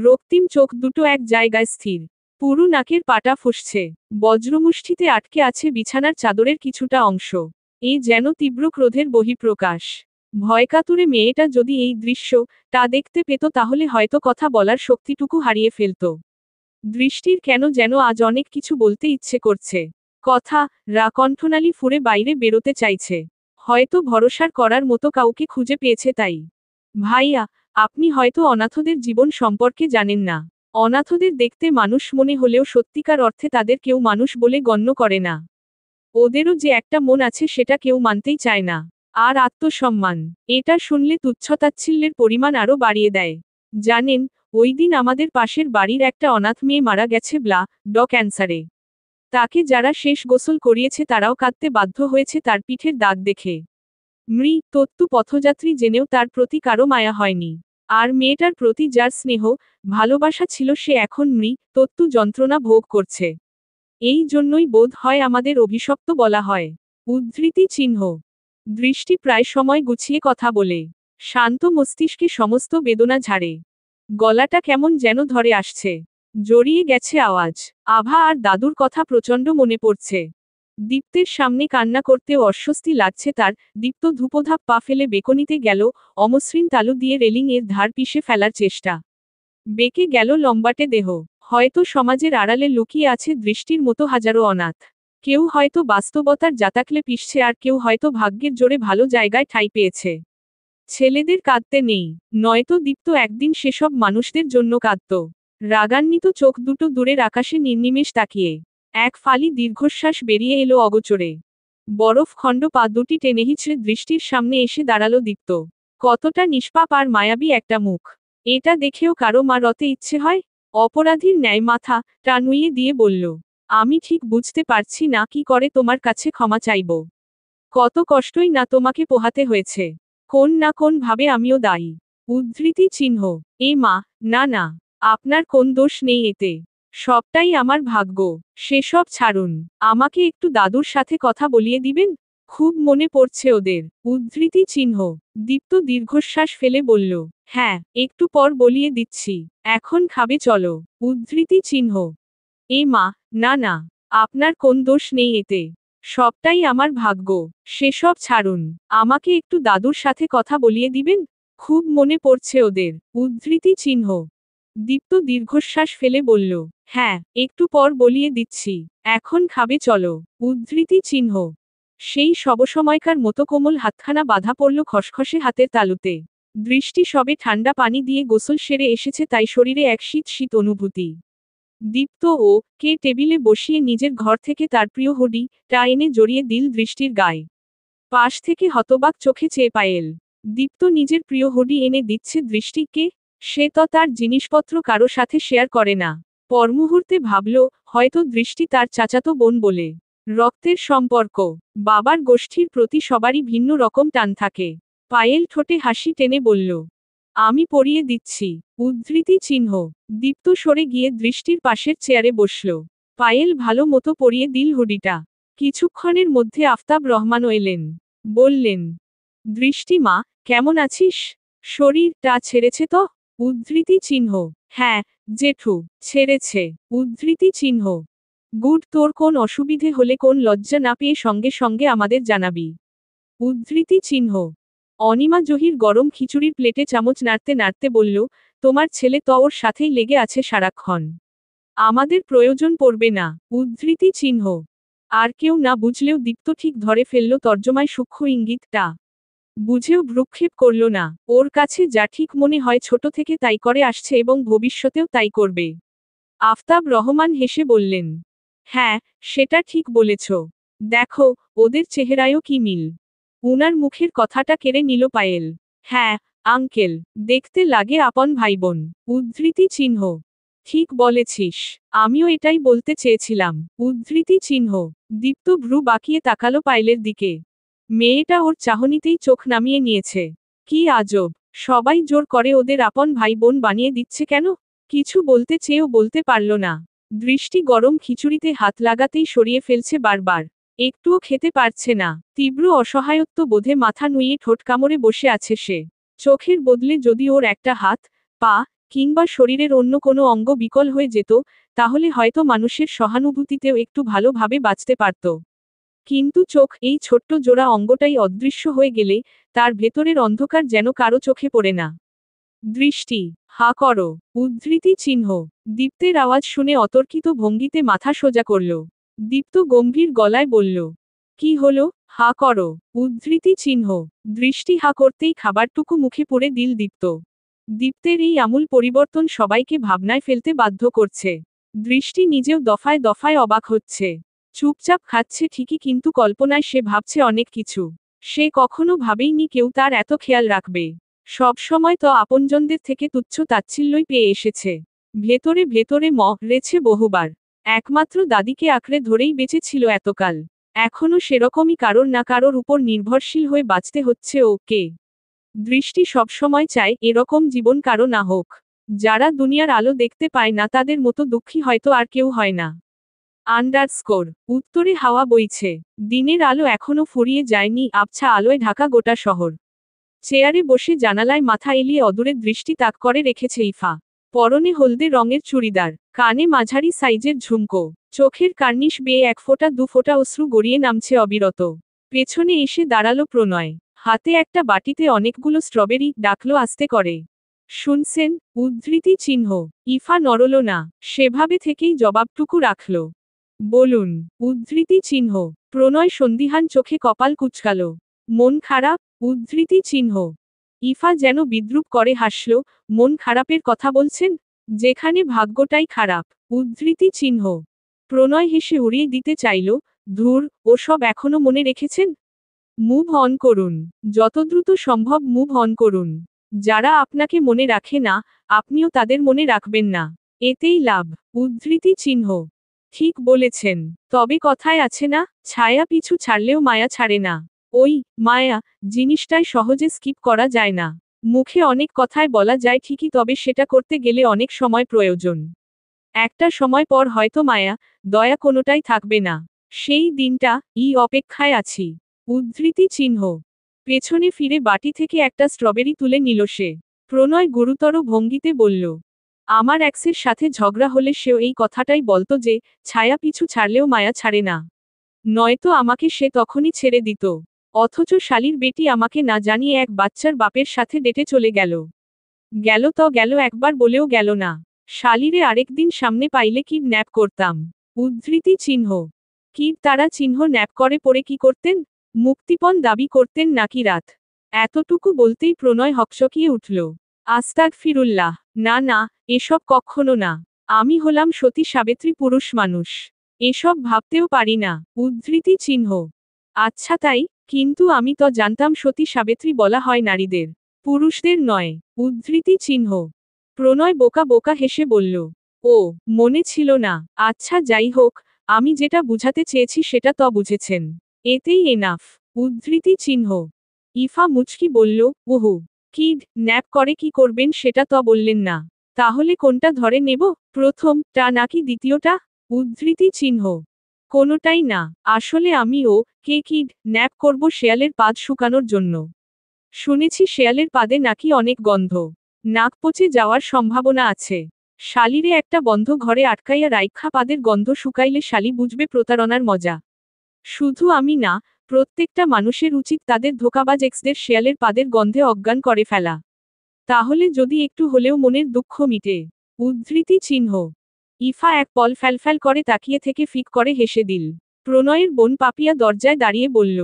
রক্তিম চোখ দুটো এক জায়গায় স্থির। পুরু নাকের পাটা ফুসছে। বজ্রমুষ্টিতে আটকে আছে বিছানার চাদরের কিছুটা অংশ। এই যেন তীব্র ক্রোধের বহিঃপ্রকাশ। ভয়কাতুরে মেয়েটা যদি এই দৃশ্যটা দেখতে পেত তাহলে হয়তো কথা বলার শক্তিটুকু হারিয়ে ফেলত। দৃষ্টির কেন যেন আজ অনেক কিছু বলতে ইচ্ছে করছে। কথা, কণ্ঠনালী ফুঁড়ে বাইরে বেরোতে চাইছে। হয়তো ভরসার করার মতো কাউকে খুঁজে পেয়েছে তাই। ভাইয়া, আপনি হয়তো অনাথদের জীবন সম্পর্কে জানেন না। অনাথদের দেখতে মানুষ মনে হলেও সত্যিকার অর্থে তাদের কেউ মানুষ বলে গণ্য করে না। ওদেরও যে একটা মন আছে সেটা কেউ মানতেই চায় না। আর আত্মসম্মান, এটা শুনলে তুচ্ছতাচ্ছিল্যের পরিমাণ আরও বাড়িয়ে দেয়। জানেন, ওই দিন আমাদের পাশের বাড়ির একটা অনাথ মেয়ে মারা গেছে ক্যান্সারে। তাকে যারা শেষ গোসল করিয়েছে তারাও কাঁদতে বাধ্য হয়েছে তার পিঠের দাগ দেখে। তত্ত্ব পথযাত্রী জেনেও তার প্রতি কারো মায়া হয়নি। আর মেয়েটার প্রতি যার স্নেহ, ভালোবাসা ছিল সে এখন তত্ত্ব যন্ত্রণা ভোগ করছে। এই জন্যই বোধ হয় আমাদের অভিশপ্ত বলা হয়। উদ্ধৃতি চিহ্ন। দৃষ্টি প্রায় সময় গুছিয়ে কথা বলে। শান্ত মস্তিষ্কে সমস্ত বেদনা ঝাড়ে। গলাটা কেমন যেন ধরে আসছে। জড়িয়ে গেছে আওয়াজ। আভা আর দাদুর কথা প্রচণ্ড মনে পড়ছে। দীপ্তের সামনে কান্না করতেও অস্বস্তি লাগছে তার। দীপ্ত ধূপধাপ পা ফেলে বেকনিতে গেল, অমসৃণ তালু দিয়ে রেলিং এর ধার পিষে ফেলার চেষ্টা। বেঁকে গেল লম্বাটে দেহ। হয়তো সমাজের আড়ালে লুকিয়ে আছে দৃষ্টির মতো হাজারো অনাথ। কেউ হয়তো বাস্তবতার জাতাকলে পিষছে আর কেউ হয়তো ভাগ্যের জোরে ভালো জায়গায় ঠাঁই পেয়েছে। ছেলেদের কাঁদতে নেই, নয়তো দীপ্ত একদিন সেসব মানুষদের জন্য কাঁদত। রাগান্বিত চোখ দুটো দূরের আকাশে নির্নিমেষ তাকিয়ে এক ফালি দীর্ঘশ্বাস বেরিয়ে এলো অগোচরে। বরফ খণ্ড পা দুটি টেনে হিঁচড়ে দৃষ্টির সামনে এসে দাঁড়ালো দীপ্ত। কতটা নিষ্পাপ আর মায়াবী একটা মুখ। এটা দেখেও কারো মারতে ইচ্ছে হয়? অপরাধীর ন্যায় মাথা টানুইয়ে দিয়ে বলল, আমি ঠিক বুঝতে পারছি না কি করে তোমার কাছে ক্ষমা চাইব। কত কষ্টই না তোমাকে পোহাতে হয়েছে। কোন না কোন ভাবে আমিও দায়ী। উদ্ধৃতি চিহ্ন। এ মা, না না, আপনার কোন দোষ নেই এতে। সবটাই আমার ভাগ্য। সেসব ছাড়ুন, আমাকে একটু দাদুর সাথে কথা বলিয়ে দিবেন? খুব মনে পড়ছে ওদের। উদ্ধৃতি চিহ্ন। দীপ্ত দীর্ঘশ্বাস ফেলে বলল, হ্যাঁ, একটু পর বলিয়ে দিচ্ছি। এখন খাবে চলো। উদ্ধৃতি চিহ্ন। এ মা, না না, আপনার কোন দোষ নেই এতে। সবটাই আমার ভাগ্য। সেসব ছাড়ুন, আমাকে একটু দাদুর সাথে কথা বলিয়ে দিবেন? খুব মনে পড়ছে ওদের। উদ্ধৃতি চিহ্ন। দীপ্ত দীর্ঘশ্বাস ফেলে বলল, হ্যাঁ, একটু পর বলিয়ে দিচ্ছি। এখন খাবে চলো। উদ্ধৃতি চিহ্ন। সেই সবসময়কার মতো কোমল হাতখানা বাঁধা পড়ল খসখসে হাতের তালুতে। দৃষ্টি সবে ঠান্ডা পানি দিয়ে গোসল সেরে এসেছে তাই শরীরে এক শীত শীত অনুভূতি। দীপ্ত ও কে টেবিলে বসিয়ে নিজের ঘর থেকে তার প্রিয় হুডি টা এনে জড়িয়ে দিল দৃষ্টির গায়ে। পাশ থেকে হতবাক চোখে চেয়ে পায়েল। দীপ্ত নিজের প্রিয় হুডি এনে দিচ্ছে দৃষ্টিকে। সে তো তার জিনিসপত্র কারো সাথে শেয়ার করে না। পরমুহূর্তে ভাবল, হয়তো দৃষ্টি তার চাচাতো বোন বলে রক্তের সম্পর্ক। বাবার গোষ্ঠীর প্রতি সবারই ভিন্ন রকম টান থাকে। পায়েল ঠোঁটে হাসি টেনে বলল, আমি পরিয়ে দিচ্ছি। উদ্ধৃতি চিহ্ন। দীপ্ত সরে গিয়ে দৃষ্টির পাশের চেয়ারে বসল। পায়েল ভালো মতো পরিয়ে দিল হুডিটা। কিছুক্ষণের মধ্যে আফতাব রহমানও এলেন। বললেন, দৃষ্টি মা, কেমন আছিস? শরীরটা ছেড়েছে তো? উদ্ধৃতি চিহ্ন। হ্যাঁ, জেঠু, ছেড়েছে। উদ্ধৃতি চিহ্ন। গুড, তোর কোন অসুবিধে হলে কোন লজ্জা না পেয়ে সঙ্গে সঙ্গে আমাদের জানাবি। উদ্ধৃতি চিহ্ন। অনিমা জহির গরম খিচুড়ির প্লেটে চামচ নাড়তে নাড়তে বলল, তোমার ছেলে তো ওর সাথেই লেগে আছে সারাক্ষণ। আমাদের প্রয়োজন পড়বে না। উদ্ধৃতি চিহ্ন। আর কেউ না বুঝলেও দীপ্ত ঠিক ধরে ফেলল তর্জমায় সূক্ষ্ম ইঙ্গিতটা। বুঝেও ভ্রুক্ষেপ করল না। ওর কাছে যা ঠিক মনে হয় ছোট থেকে তাই করে আসছে এবং ভবিষ্যতেও তাই করবে। আফতাব রহমান হেসে বললেন, হ্যাঁ, সেটা ঠিক বলেছ। দেখো, ওদের চেহারায়ও কি মিল। উনার মুখের কথাটা কেড়ে নিল পায়েল। হ্যাঁ, আঙ্কেল, দেখতে লাগে আপন ভাইবোন। উদ্ধৃতি চিহ্ন। ঠিক বলেছিস, আমিও এটাই বলতে চেয়েছিলাম। উদ্ধৃতি চিহ্ন। দীপ্ত ভ্রু বাঁকিয়ে তাকালো পায়েলের দিকে। মেয়েটা ওর চাহনিতেই চোখ নামিয়ে নিয়েছে। কি আজব, সবাই জোর করে ওদের আপন ভাই বোন বানিয়ে দিচ্ছে কেন? কিছু বলতে চেয়েও বলতে পারল না। দৃষ্টি গরম খিচুড়িতে হাত লাগাতেই সরিয়ে ফেলছে বারবার। একটুও খেতে পারছে না। তীব্র অসহায়ত্ব বোধে মাথা নুইয়ে ঠোঁট কামড়ে বসে আছে সে। চোখের বদলে যদি ওর একটা হাত, পা, কিংবা শরীরের অন্য কোনো অঙ্গ বিকল হয়ে যেত, তাহলে হয়তো মানুষের সহানুভূতিতেও একটু ভালোভাবে বাঁচতে পারত। কিন্তু চোখ, এই ছোট্ট জোড়া অঙ্গটাই অদৃশ্য হয়ে গেলে তার ভেতরের অন্ধকার যেন কারো চোখে পড়ে না। দৃষ্টি, হা করো। উদ্ধৃতি চিহ্ন। দীপ্তের আওয়াজ শুনে অতর্কিত ভঙ্গিতে মাথা সোজা করল। দীপ্ত গম্ভীর গলায় বলল, কি হলো? হা করো। উদ্ধৃতি চিহ্ন। দৃষ্টি হা করতেই খাবারটুকু মুখে পুরে দিল দীপ্ত। দীপ্তের এই আমূল পরিবর্তন সবাইকে ভাবনায় ফেলতে বাধ্য করছে। দৃষ্টি নিজেও দফায় দফায় অবাক হচ্ছে। চুপচাপ খাচ্ছে ঠিকই কিন্তু কল্পনায় সে ভাবছে অনেক কিছু। সে কখনো ভাবেইনি কেউ তার এত খেয়াল রাখবে। সব সময় তো আপনজনদের থেকে তুচ্ছ তাচ্ছিল্যই পেয়ে এসেছে। ভেতরে ভেতরে রেছে বহুবার। একমাত্র দাদিকে আঁকড়ে ধরেই বেঁচে ছিল এতকাল। এখনো সেরকমই কারোর না কারোর উপর নির্ভরশীল হয়ে বাঁচতে হচ্ছে ওকে। দৃষ্টি সবসময় চায় এরকম জীবন কারো না হোক। যারা দুনিয়ার আলো দেখতে পায় না তাদের মতো দুঃখী হয়তো আর কেউ হয় না। আন্ডারস্কোর। উত্তরে হাওয়া বইছে। দিনের আলো এখনো ফুরিয়ে যায়নি, আবছা আলোয় ঢাকা গোটা শহর। চেয়ারে বসে জানালায় মাথা এলিয়ে অদূরে দৃষ্টি তাক করে রেখেছে ইফা। পরনে হলদে রঙের চুড়িদার, কানে মাঝারি সাইজের ঝুমকো, চোখের কার্নিশ বেয়ে এক ফোঁটা দু ফোঁটা অশ্রু গড়িয়ে নামছে অবিরত। পেছনে এসে দাঁড়ালো প্রণয়। হাতে একটা বাটিতে অনেকগুলো স্ট্রবেরি, ডাকলো আস্তে করে। শুনছেন? উদ্ধৃতি চিহ্ন। ইফা নড়ল না, সেভাবে থেকেই জবাবটুকু রাখল। বলুন। উদ্ধৃতি চিহ্ন। প্রণয় সন্দিহান চোখে কপাল কুঁচকাল। মন খারাপ? উদ্ধৃতি চিহ্ন। ইফা যেন বিদ্রূপ করে হাসল। মন খারাপের কথা বলছেন? যেখানে ভাগ্যটাই খারাপ। উদ্ধৃতি চিহ্ন। প্রণয় হেসে উড়িয়ে দিতে চাইল। ধুর, ওসব এখনো মনে রেখেছেন? মুভ অন করুন। যত দ্রুত সম্ভব মুভ অন করুন। যারা আপনাকে মনে রাখে না, আপনিও তাদের মনে রাখবেন না। এতেই লাভ। উদ্ধৃতি চিহ্ন। ঠিক বলেছেন। তবে কথায় আছে না, ছায়া পিছু ছাড়লেও মায়া ছাড়ে না। ওই মায়া জিনিসটাই সহজে স্কিপ করা যায় না। মুখে অনেক কথাই বলা যায় ঠিকই, তবে সেটা করতে গেলে অনেক সময় প্রয়োজন। একটা সময় পর হয়তো মায়া, দয়া কোনোটাই থাকবে না। সেই দিনটা অপেক্ষায় আছি। উদ্ধৃতি চিহ্ন। পেছনে ফিরে বাটি থেকে একটা স্ট্রবেরি তুলে নিল সে। প্রণয় গুরুতর ভঙ্গিতে বলল, আমার এক্সের সাথে ঝগড়া হলে সেও এই কথাটাই বলতো যে, ছায়া পিছু ছাড়লেও মায়া ছাড়ে না। নয়তো আমাকে সে তখনই ছেড়ে দিত। অথচ শালির বেটি আমাকে না জানিয়ে এক বাচ্চার বাপের সাথে ডেটে চলে গেল। গেল তো গেল, একবার বলেও গেল না। শালিরে আরেকদিন সামনে পাইলে কিডন্যাপ করতাম। উদ্ধৃতি চিহ্ন। তারা চিহ্ন ন্যাপ করে পড়ে কি করতেন? মুক্তিপণ দাবি করতেন নাকি রাত? এতটুকু বলতেই প্রণয় হকচকিয়ে উঠল। আস্তাগফিরুল্লাহ, না না, এসব কক্ষনো না। আমি হলাম সতী সাবিত্রী পুরুষ মানুষ। এসব ভাবতেও পারি না। উদ্ধৃতি চিহ্ন। আচ্ছা তাই, কিন্তু আমি তো জানতাম সতী সাবিত্রী বলা হয় নারীদের, পুরুষদের নয়। উদ্ধৃতি চিহ্ন। প্রণয় বোকা বোকা হেসে বলল, ও, মনে ছিল না। আচ্ছা যাই হোক, আমি যেটা বুঝাতে চেয়েছি সেটা তো বুঝেছেন। এতেই এনাফ। উদ্ধৃতি চিহ্ন। ইফা মুচকি বলল, ওহু, কিড ন্যাপ করে কি করবেন সেটা তো বললেন না। তাহলে কোনটা ধরে নেব, প্রথমটা নাকি দ্বিতীয়টা? উদ্ধৃতি চিহ্ন। কোনোটাই না। আসলে আমি কিড ন্যাপ করব শেয়ালের পাদ শুকানোর জন্য। শুনেছি শেয়ালের পাদে নাকি অনেক গন্ধ। নাক পচে যাওয়ার সম্ভাবনা আছে। শালিরে একটা বন্ধ ঘরে আটকাইয়া রাইখা পাদের গন্ধ শুকাইলে শালি বুঝবে প্রতারণার মজা। শুধু আমি না, প্রত্যেকটা মানুষের উচিত তাদের ধোঁকাবাজ এক্সদের শেয়ালের পাদের গন্ধে অজ্ঞান করে ফেলা। তাহলে যদি একটু হলেও মনের দুঃখ মিটে। উদ্ধৃতি চিহ্ন। ইফা এক পল ফ্যালফ্যাল করে তাকিয়ে থেকে ফিক করে হেসে দিল। প্রণয়ের বোন পাপিয়া দরজায় দাঁড়িয়ে বলল,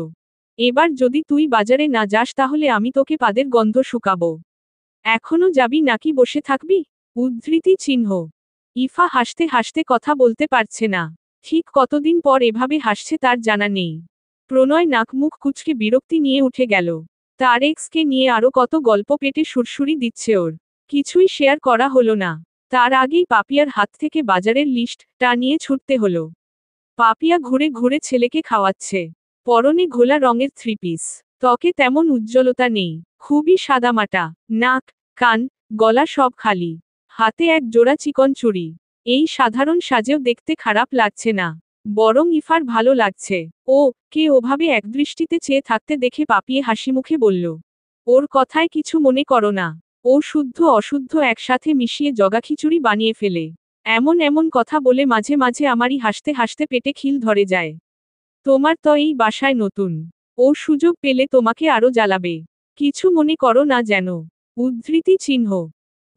এবার যদি তুই বাজারে না যাস তাহলে আমি তোকে পাদের গন্ধ শুকাবো। এখনো যাবি নাকি বসে থাকবি? উদ্ধৃতি চিহ্ন। ইফা হাসতে হাসতে কথা বলতে পারছে না। ঠিক কতদিন পর এভাবে হাসছে তার জানা নেই। প্রণয় নাক মুখ কুচকে বিরক্তি নিয়ে উঠে গেল। তার এক্সকে নিয়ে আরো কত গল্প পেটে সুরসুরি দিচ্ছে ওর। কিছুই শেয়ার করা হলো না। তার আগেই পাপিয়ার হাত থেকে বাজারের লিস্টটা নিয়ে ছুটতে হলো। পাপিয়া ঘুরে ঘুরে ছেলেকে খাওয়াচ্ছে। পরনে ঘোলা রঙের থ্রি পিস। ত্বকে তেমন উজ্জ্বলতা নেই। খুবই সাদামাটা। নাক, কান, গলা সব খালি। হাতে এক জোড়া চিকন চুড়ি। এই সাধারণ সাজেও দেখতে খারাপ লাগছে না। বরং ইফার ভালো লাগছে। কে ওভাবে একদৃষ্টিতে চেয়ে থাকতে দেখে পাপিয়ে হাসিমুখে বলল, ওর কথায় কিছু মনে করো না। ও শুদ্ধ অশুদ্ধ একসাথে মিশিয়ে জগাখিচুড়ি বানিয়ে ফেলে। এমন এমন কথা বলে মাঝে মাঝে আমারই হাসতে হাসতে পেটে খিল ধরে যায়। তোমার তো এই বাসায় নতুন। ও সুযোগ পেলে তোমাকে আরো জ্বালাবে। কিছু মনে করো না যেন। উদ্ধৃতি চিহ্ন।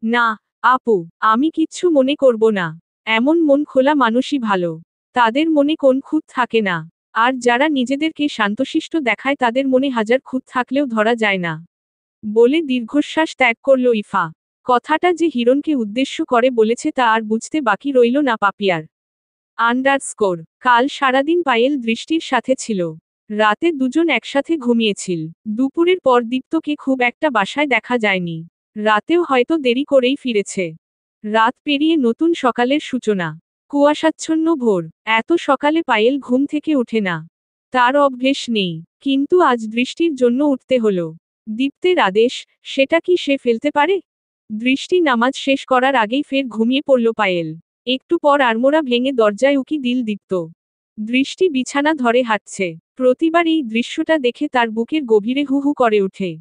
না, আপু, আমি কিচ্ছু মনে করব না। এমন মন খোলা মানুষই ভালো। তাদের মনে কোন খুঁত থাকে না। আর যারা নিজেদেরকে শান্তশিষ্ট দেখায় তাদের মনে হাজার খুঁত থাকলেও ধরা যায় না। বলে দীর্ঘশ্বাস ত্যাগ করল ইফা। কথাটা যে হিরণকে উদ্দেশ্য করে বলেছে তা আর বুঝতে বাকি রইল না পাপিয়ার। আন্ডারস্কোর। কাল সারাদিন পায়েল দৃষ্টির সাথে ছিল। রাতে দুজন একসাথে ঘুমিয়েছিল। দুপুরের পর দীপ্তকে খুব একটা বাসায় দেখা যায়নি। রাতেও হয়তো দেরি করেই ফিরেছে। রাত পেরিয়ে নতুন সকালের সূচনা। কুয়াশাচ্ছন্ন ভোর। এত সকালে পায়েল ঘুম থেকে উঠে না। তার অভ্যেস নেই। কিন্তু আজ দৃষ্টির জন্য উঠতে হলো। দীপ্তের আদেশ, সেটা কি সে ফেলতে পারে? দৃষ্টি নামাজ শেষ করার আগেই ফের ঘুমিয়ে পড়ল পায়েল। একটু পর আড়মোড়া ভেঙে দরজায় উকি দিল দীপ্ত। দৃষ্টি বিছানা ধরে হাঁটছে। প্রতিবার এই দৃশ্যটা দেখে তার বুকের গভীরে হু হু করে ওঠে।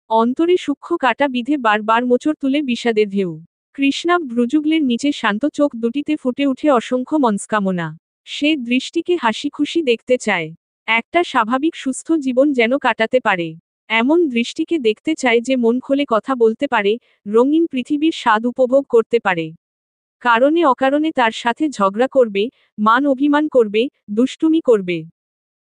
অন্তরে সূক্ষ্ম কাটা বিধে বারবার মোচড় তুলে বিষাদের ঢেউ। কৃষ্ণাভ ভ্রুযুগলের নিচে শান্ত চোখ দুটিতে ফুটে উঠে অসংখ্য মনস্কামনা। সে দৃষ্টিকে হাসি খুশি দেখতে চায়। একটা স্বাভাবিক সুস্থ জীবন যেন কাটাতে পারে। এমন দৃষ্টিকে দেখতে চায় যে মন খুলে কথা বলতে পারে, রঙিন পৃথিবীর স্বাদ উপভোগ করতে পারে। কারণে অকারণে তার সাথে ঝগড়া করবে, মান অভিমান করবে, দুষ্টুমি করবে।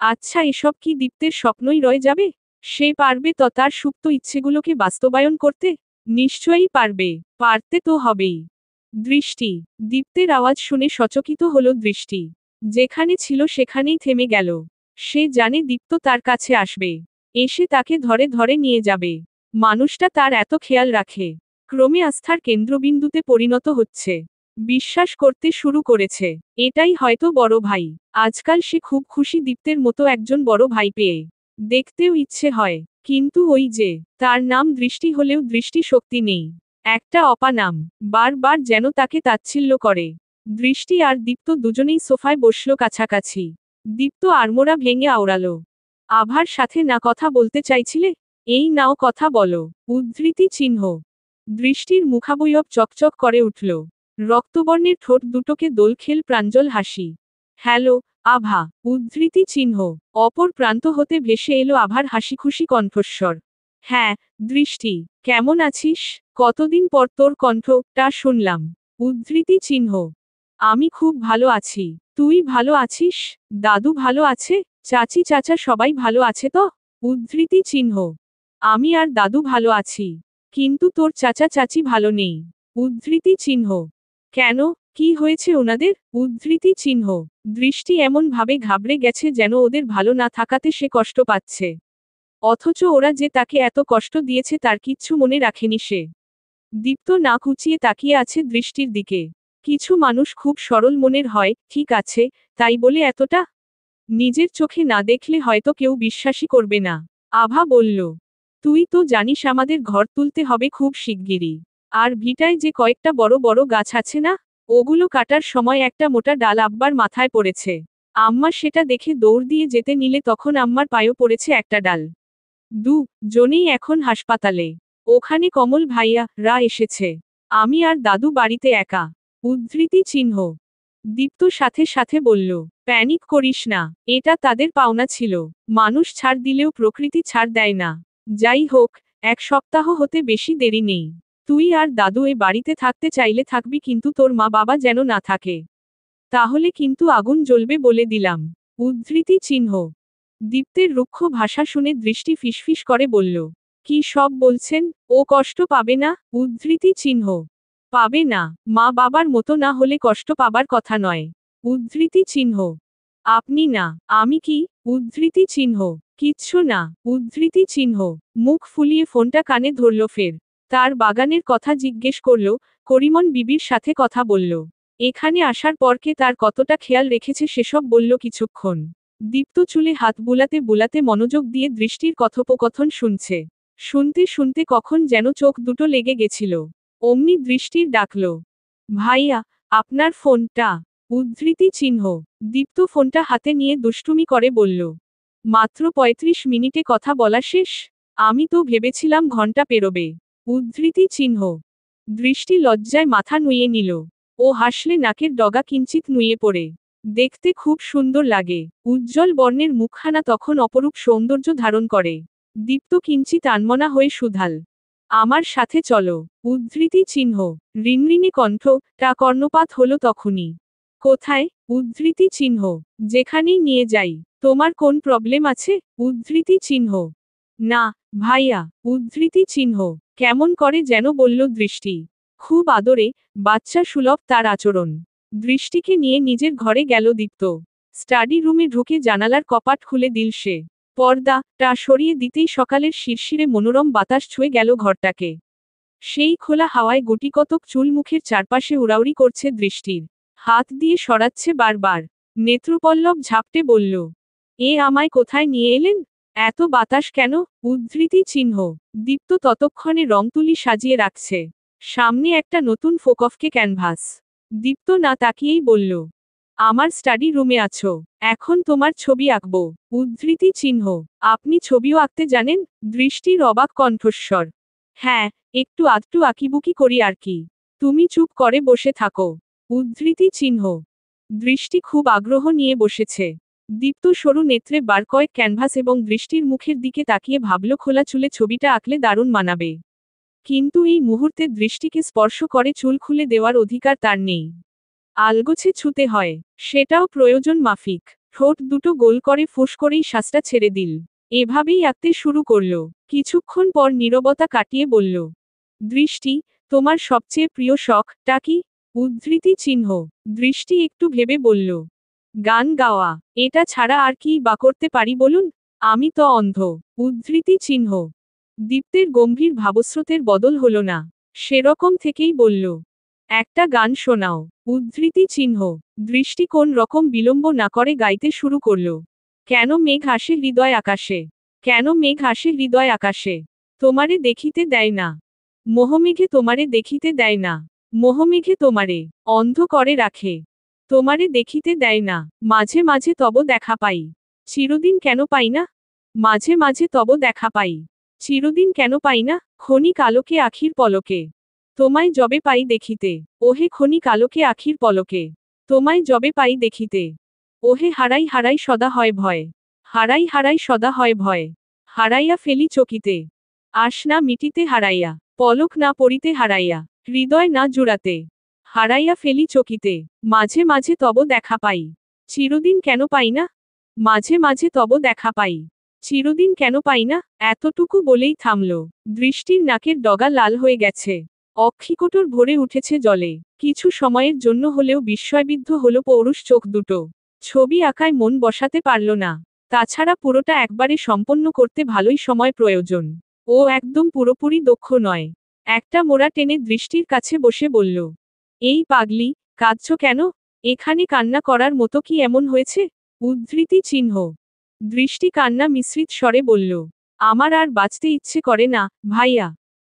আচ্ছা, এসব কি দীপ্তের স্বপ্নই রয়ে যাবে? সে পারবে তো তার সুপ্ত ইচ্ছেগুলোকে বাস্তবায়ন করতে? নিশ্চয়ই পারবে, পারতে তো হবেই। দৃষ্টি। দীপ্তের আওয়াজ শুনে সচকিত হলো দৃষ্টি। যেখানে ছিল সেখানেই থেমে গেল। সে জানে দীপ্ত তার কাছে আসবে, এসে তাকে ধরে ধরে নিয়ে যাবে। মানুষটা তার এত খেয়াল রাখে, ক্রমে আস্থার কেন্দ্রবিন্দুতে পরিণত হচ্ছে। বিশ্বাস করতে শুরু করেছে, এটাই হয়তো বড় ভাই। আজকাল সে খুব খুশি দীপ্তের মতো একজন বড় ভাই পেয়ে। দেখতেও ইচ্ছে হয়, কিন্তু ওই যে, তার নাম দৃষ্টি হলেও দৃষ্টি শক্তি নেই। একটা অপানাম, বারবার যেন তাকে তাচ্ছিল্য করে। দৃষ্টি আর দীপ্ত দুজনেই সোফায় বসল কাছাকাছি। দীপ্ত আড়মোড়া ভেঙে আওড়ালো। আভার সাথে না কথা বলতে চাইছিলে? এই নাও কথা বলো। উদ্ধৃতি চিহ্ন। দৃষ্টির মুখাবয়ব চকচক করে উঠল। রক্তবর্ণের ঠোঁট দুটোকে দোলখেল প্রাঞ্জল হাসি। হ্যালো, আভা। উদ্ধৃতি চিহ্ন। অপর প্রান্ত হতে ভেসে এলো আভার হাসিখুশি কণ্ঠস্বর। হ্যাঁ, দৃষ্টি, কেমন আছিস? কতদিন পর তোর কণ্ঠটা শুনলাম। উদ্ধৃতি চিহ্ন। আমি খুব ভালো আছি। তুই ভালো আছিস? দাদু ভালো আছে? চাচি চাচা সবাই ভালো আছে তো? উদ্ধৃতি চিহ্ন। আমি আর দাদু ভালো আছি। কিন্তু তোর চাচা চাচি ভালো নেই। উদ্ধৃতি চিহ্ন। কেন, কি হয়েছে ওনাদের? উদ্ধৃতি চিহ্ন। দৃষ্টি এমন ভাবে ঘাবড়ে গেছে যেন ওদের ভালো না থাকাতে সে কষ্ট পাচ্ছে। অথচ ওরা যে তাকে এত কষ্ট দিয়েছে তার কিচ্ছু মনে রাখেনি সে। দীপ্ত নাক উঁচিয়ে তাকিয়ে আছে দৃষ্টির দিকে। কিছু মানুষ খুব সরল মনের হয়, ঠিক আছে, তাই বলে এতটা? নিজের চোখে না দেখলে হয়তো কেউ বিশ্বাসই করবে না। আভা বলল, তুই তো জানিস আমাদের ঘর তুলতে হবে খুব শিগগিরই। আর ভিটায় যে কয়েকটা বড় বড় গাছ আছে না, ওগুলো কাটার সময় একটা মোটা ডাল আব্বার মাথায় পড়েছে। আম্মা সেটা দেখে দৌড় দিয়ে যেতে নিলে তখন আম্মার পায়েও পড়েছে একটা ডাল। জনেই এখন হাসপাতালে। ওখানে কমল ভাইয়া রা এসেছে। আমি আর দাদু বাড়িতে একা। উদ্ধৃতি চিহ্ন। দীপ্ত সাথে সাথে বলল, প্যানিক করিস না, এটা তাদের পাওনা ছিল। মানুষ ছাড় দিলেও প্রকৃতি ছাড় দেয় না। যাই হোক, 1 সপ্তাহ হতে বেশি দেরি নেই। তুই আর দাদু এ বাড়িতে থাকতে চাইলে থাকবি, কিন্তু তোর মা বাবা যেন না থাকে। তাহলে কিন্তু আগুন জ্বলবে বলে দিলাম। উদ্ধৃতি চিহ্ন। দীপ্তের রুক্ষ ভাষা শুনে দৃষ্টি ফিসফিস করে বলল, কি সব বলছেন? ও কষ্ট পাবে না? উদ্ধৃতি চিহ্ন। পাবে না, মা বাবার মতো না হলে কষ্ট পাবার কথা নয়। উদ্ধৃতি চিহ্ন। আপনি না, আমি কি? উদ্ধৃতি চিহ্ন। কিচ্ছু না। উদ্ধৃতি চিহ্ন। মুখ ফুলিয়ে ফোনটা কানে ধরল ফের। তার বাগানের কথা জিজ্ঞেস করল, করিমন বিবির সাথে কথা বলল। এখানে আসার পরকে তার কতটা খেয়াল রেখেছে সেসব বলল কিছুক্ষণ। দীপ্ত চুলে হাত বুলাতে বুলাতে মনোযোগ দিয়ে দৃষ্টির কথোপকথন শুনছে। শুনতে শুনতে কখন যেন চোখ দুটো লেগে গেছিল। অমনি দৃষ্টির ডাকল, ভাইয়া, আপনার ফোনটা। উদ্ধৃতি চিহ্ন। দীপ্ত ফোনটা হাতে নিয়ে দুষ্টুমি করে বলল, মাত্র 35 মিনিটে কথা বলা শেষ? আমি তো ভেবেছিলাম ঘন্টা পেরোবে। উদ্ধৃতি চিহ্ন। দৃষ্টি লজ্জায় মাথা নুইয়ে নিল। ও হাসলে নাকের ডগা কিঞ্চিত নুইয়ে পড়ে। দেখতে খুব সুন্দর লাগে। উজ্জ্বল বর্ণের মুখখানা তখন অপরূপ সৌন্দর্য ধারণ করে। দীপ্ত কিঞ্চিত আনমনা হয়ে সুধাল, আমার সাথে চলো। উদ্ধৃতি চিহ্ন। ঋণঋণী কণ্ঠটা কর্ণপাত হলো তখনই। কোথায়? উদ্ধৃতি চিহ্ন। যেখানেই নিয়ে যাই। তোমার কোন প্রবলেম আছে? উদ্ধৃতি চিহ্ন। না, ভাইয়া। উদ্ধৃতি চিহ্ন। কেমন করে যেন বলল দৃষ্টি। খুব আদরে, বাচ্চা সুলভ তার আচরণ। দৃষ্টিকে নিয়ে নিজের ঘরে গেল দীপ্ত। স্টাডি রুমে ঢুকে জানালার কপাট খুলে দিল সে। পর্দাটা সরিয়ে দিতেই সকালের শিরশিরে মনোরম বাতাস ছুঁয়ে গেল ঘরটাকে। সেই খোলা হাওয়ায় গুটিকতক চুল মুখের চারপাশে উড়াউড়ি করছে দৃষ্টির। হাত দিয়ে সরাচ্ছে বারবার। নেত্রপল্লব ঝাপটে বলল, এ আমায় কোথায় নিয়ে এলেন? এত বাতাস কেন? উদ্ধৃতি চিহ্ন। দীপ্ত ততক্ষণে রং তুলি সাজিয়ে রাখছে। সামনে একটা নতুন ফোকফকে ক্যানভাস। দীপ্ত না তাকিয়েই বলল, আমার স্টাডি রুমে আছো, এখন তোমার ছবি আঁকবো। উদ্ধৃতি চিহ্ন। আপনি ছবিও আঁকতে জানেন? দৃষ্টির অবাক কণ্ঠস্বর। হ্যাঁ, একটু আধটু আঁকিবুকি করি আর কি। তুমি চুপ করে বসে থাকো। উদ্ধৃতি চিহ্ন। দৃষ্টি খুব আগ্রহ নিয়ে বসেছে। দীপ্ত সরু নেত্রে বার কয়েক ক্যানভাস এবং দৃষ্টির মুখের দিকে তাকিয়ে ভাবল খোলা চুলে ছবিটা আঁকলে দারুণ মানাবে। কিন্তু এই মুহূর্তে দৃষ্টিকে স্পর্শ করে চুল খুলে দেওয়ার অধিকার তার নেই। আলগোছে ছুতে হয়, সেটাও প্রয়োজন মাফিক। ঠোঁট দুটো গোল করে ফুস করেই শ্বাসটা ছেড়ে দিল। এভাবেই আঁকতে শুরু করল। কিছুক্ষণ পর নীরবতা কাটিয়ে বলল, দৃষ্টি, তোমার সবচেয়ে প্রিয় শখটা কি? উদ্ধৃতি চিহ্ন। দৃষ্টি একটু ভেবে বলল, গান গাওয়া। এটা ছাড়া আর কি বা করতে পারি বলুন? আমি তো অন্ধ। উদ্ধৃতি চিহ্ন। দীপ্তের গম্ভীর ভাবস্রোতের বদল হলো না। সেরকম থেকেই বলল, একটা গান শোনাও। উদ্ধৃতি চিহ্ন। দৃষ্টি কোন রকম বিলম্ব না করে গাইতে শুরু করল। কেন মেঘ আসে হৃদয় আকাশে? কেন মেঘ আসে হৃদয় আকাশে? তোমারে দেখিতে দেয় না। মোহমেঘে তোমারে দেখিতে দেয় না। মোহমেঘে তোমারে অন্ধ করে রাখে। তোমারে দেখিতে দেয় না। মাঝে মাঝে তব দেখা পাই। চিরদিন কেন পাই না? মাঝে মাঝে তব দেখা পাই। চিরদিন কেন পাই না? ক্ষণিক আলোকে আখির পলকে। তোমায় যবে পাই দেখিতে। ওহে ক্ষণিক আলোকে আখির পলকে। তোমায় যবে পাই দেখিতে। ওহে হারাই হারাই সদা হয় ভয়। হারাই হারাই সদা হয় ভয়। হারাইয়া ফেলি চকিতে। আশ না মিটিতে হারাইয়া। পলক না পড়িতে হারাইয়া। হৃদয় না জুড়াতে। হারাইয়া ফেলি চকিতে। মাঝে মাঝে তব দেখা পাই। চিরদিন কেন পাই না? মাঝে মাঝে তব দেখা পাই। চিরদিন কেন পাই না? এতটুকু বলেই থামল। দৃষ্টির নাকের ডগা লাল হয়ে গেছে। অক্ষিকোটর ভরে উঠেছে জলে। কিছু সময়ের জন্য হলেও বিস্ময়বিদ্ধ হলো পৌরুষ চোখ দুটো। ছবি আঁকায় মন বসাতে পারল না। তাছাড়া পুরোটা একবারে সম্পন্ন করতে ভালোই সময় প্রয়োজন। ও একদম পুরোপুরি দক্ষ নয়। একটা মোড়া টেনে দৃষ্টির কাছে বসে বলল, এই পাগলি, কাঁদছ কেন? এখানে কান্না করার মতো কি এমন হয়েছে? উদ্ধৃতি চিহ্ন। দৃষ্টি কান্না মিশ্রিত স্বরে বলল, আমার আর বাঁচতে ইচ্ছে করে না, ভাইয়া।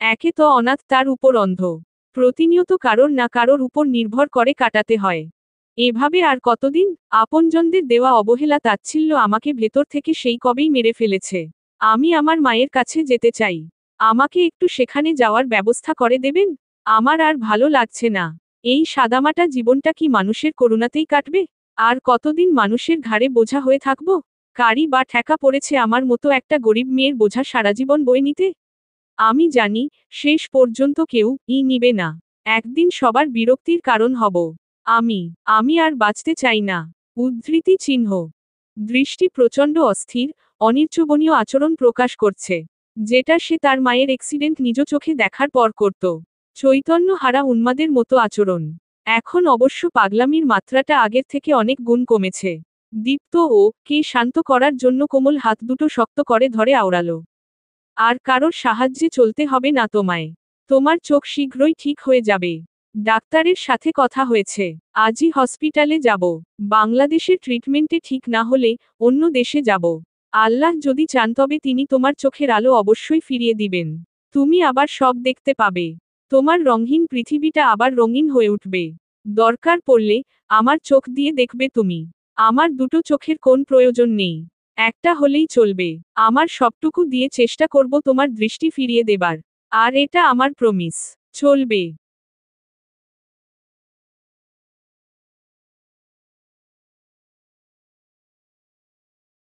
একে তো অনাথ, তার উপর অন্ধ। প্রতিনিয়ত কারোর না কারোর উপর নির্ভর করে কাটাতে হয়। এভাবে আর কতদিন? আপনজনদের দেওয়া অবহেলা তাচ্ছিল্য আমাকে ভেতর থেকে সেই কবেই মেরে ফেলেছে। আমি আমার মায়ের কাছে যেতে চাই। আমাকে একটু সেখানে যাওয়ার ব্যবস্থা করে দেবেন? আমার আর ভালো লাগছে না। এই সাদামাটা জীবনটা কি মানুষের করুণাতেই কাটবে? আর কতদিন মানুষের ঘাড়ে বোঝা হয়ে থাকব? কারি বা ঠেকা পড়েছে আমার মতো একটা গরিব মেয়ের বোঝা সারাজীবন বয়ে নিতে? আমি জানি, শেষ পর্যন্ত কেউ নিবে না। একদিন সবার বিরক্তির কারণ হব। আমি আর বাঁচতে চাই না। উদ্ধৃতি চিহ্ন। দৃষ্টি প্রচণ্ড অস্থির, অনির্চবনীয় আচরণ প্রকাশ করছে। যেটা সে তার মায়ের অ্যাক্সিডেন্ট নিজ চোখে দেখার পর করত। চৈতন্য হারা উন্মাদের মতো আচরণ। এখন অবশ্য পাগলামির মাত্রাটা আগের থেকে অনেক গুণ কমেছে। দীপ্ত কে শান্ত করার জন্য কোমল হাত দুটো শক্ত করে ধরে আওড়ালো। আর কারোর সাহায্যে চলতে হবে না তোমায়। তোমার চোখ শীঘ্রই ঠিক হয়ে যাবে। ডাক্তারের সাথে কথা হয়েছে। আজই হসপিটালে যাব। বাংলাদেশের ট্রিটমেন্টে ঠিক না হলে অন্য দেশে যাব। আল্লাহ যদি চান তবে তিনি তোমার চোখের আলো অবশ্যই ফিরিয়ে দিবেন। তুমি আবার সব দেখতে পাবে। তোমার রঙহীন পৃথিবীটা আবার রঙিন হয়ে উঠবে। দরকার পড়লে আমার চোখ দিয়ে দেখবে তুমি। আমার দুটো চোখের কোন প্রয়োজন নেই। একটা হলেই চলবে। আমার সবটুকু দিয়ে চেষ্টা করব তোমার দৃষ্টি ফিরিয়ে দেবার। আর এটা আমার প্রমিস। চলবে।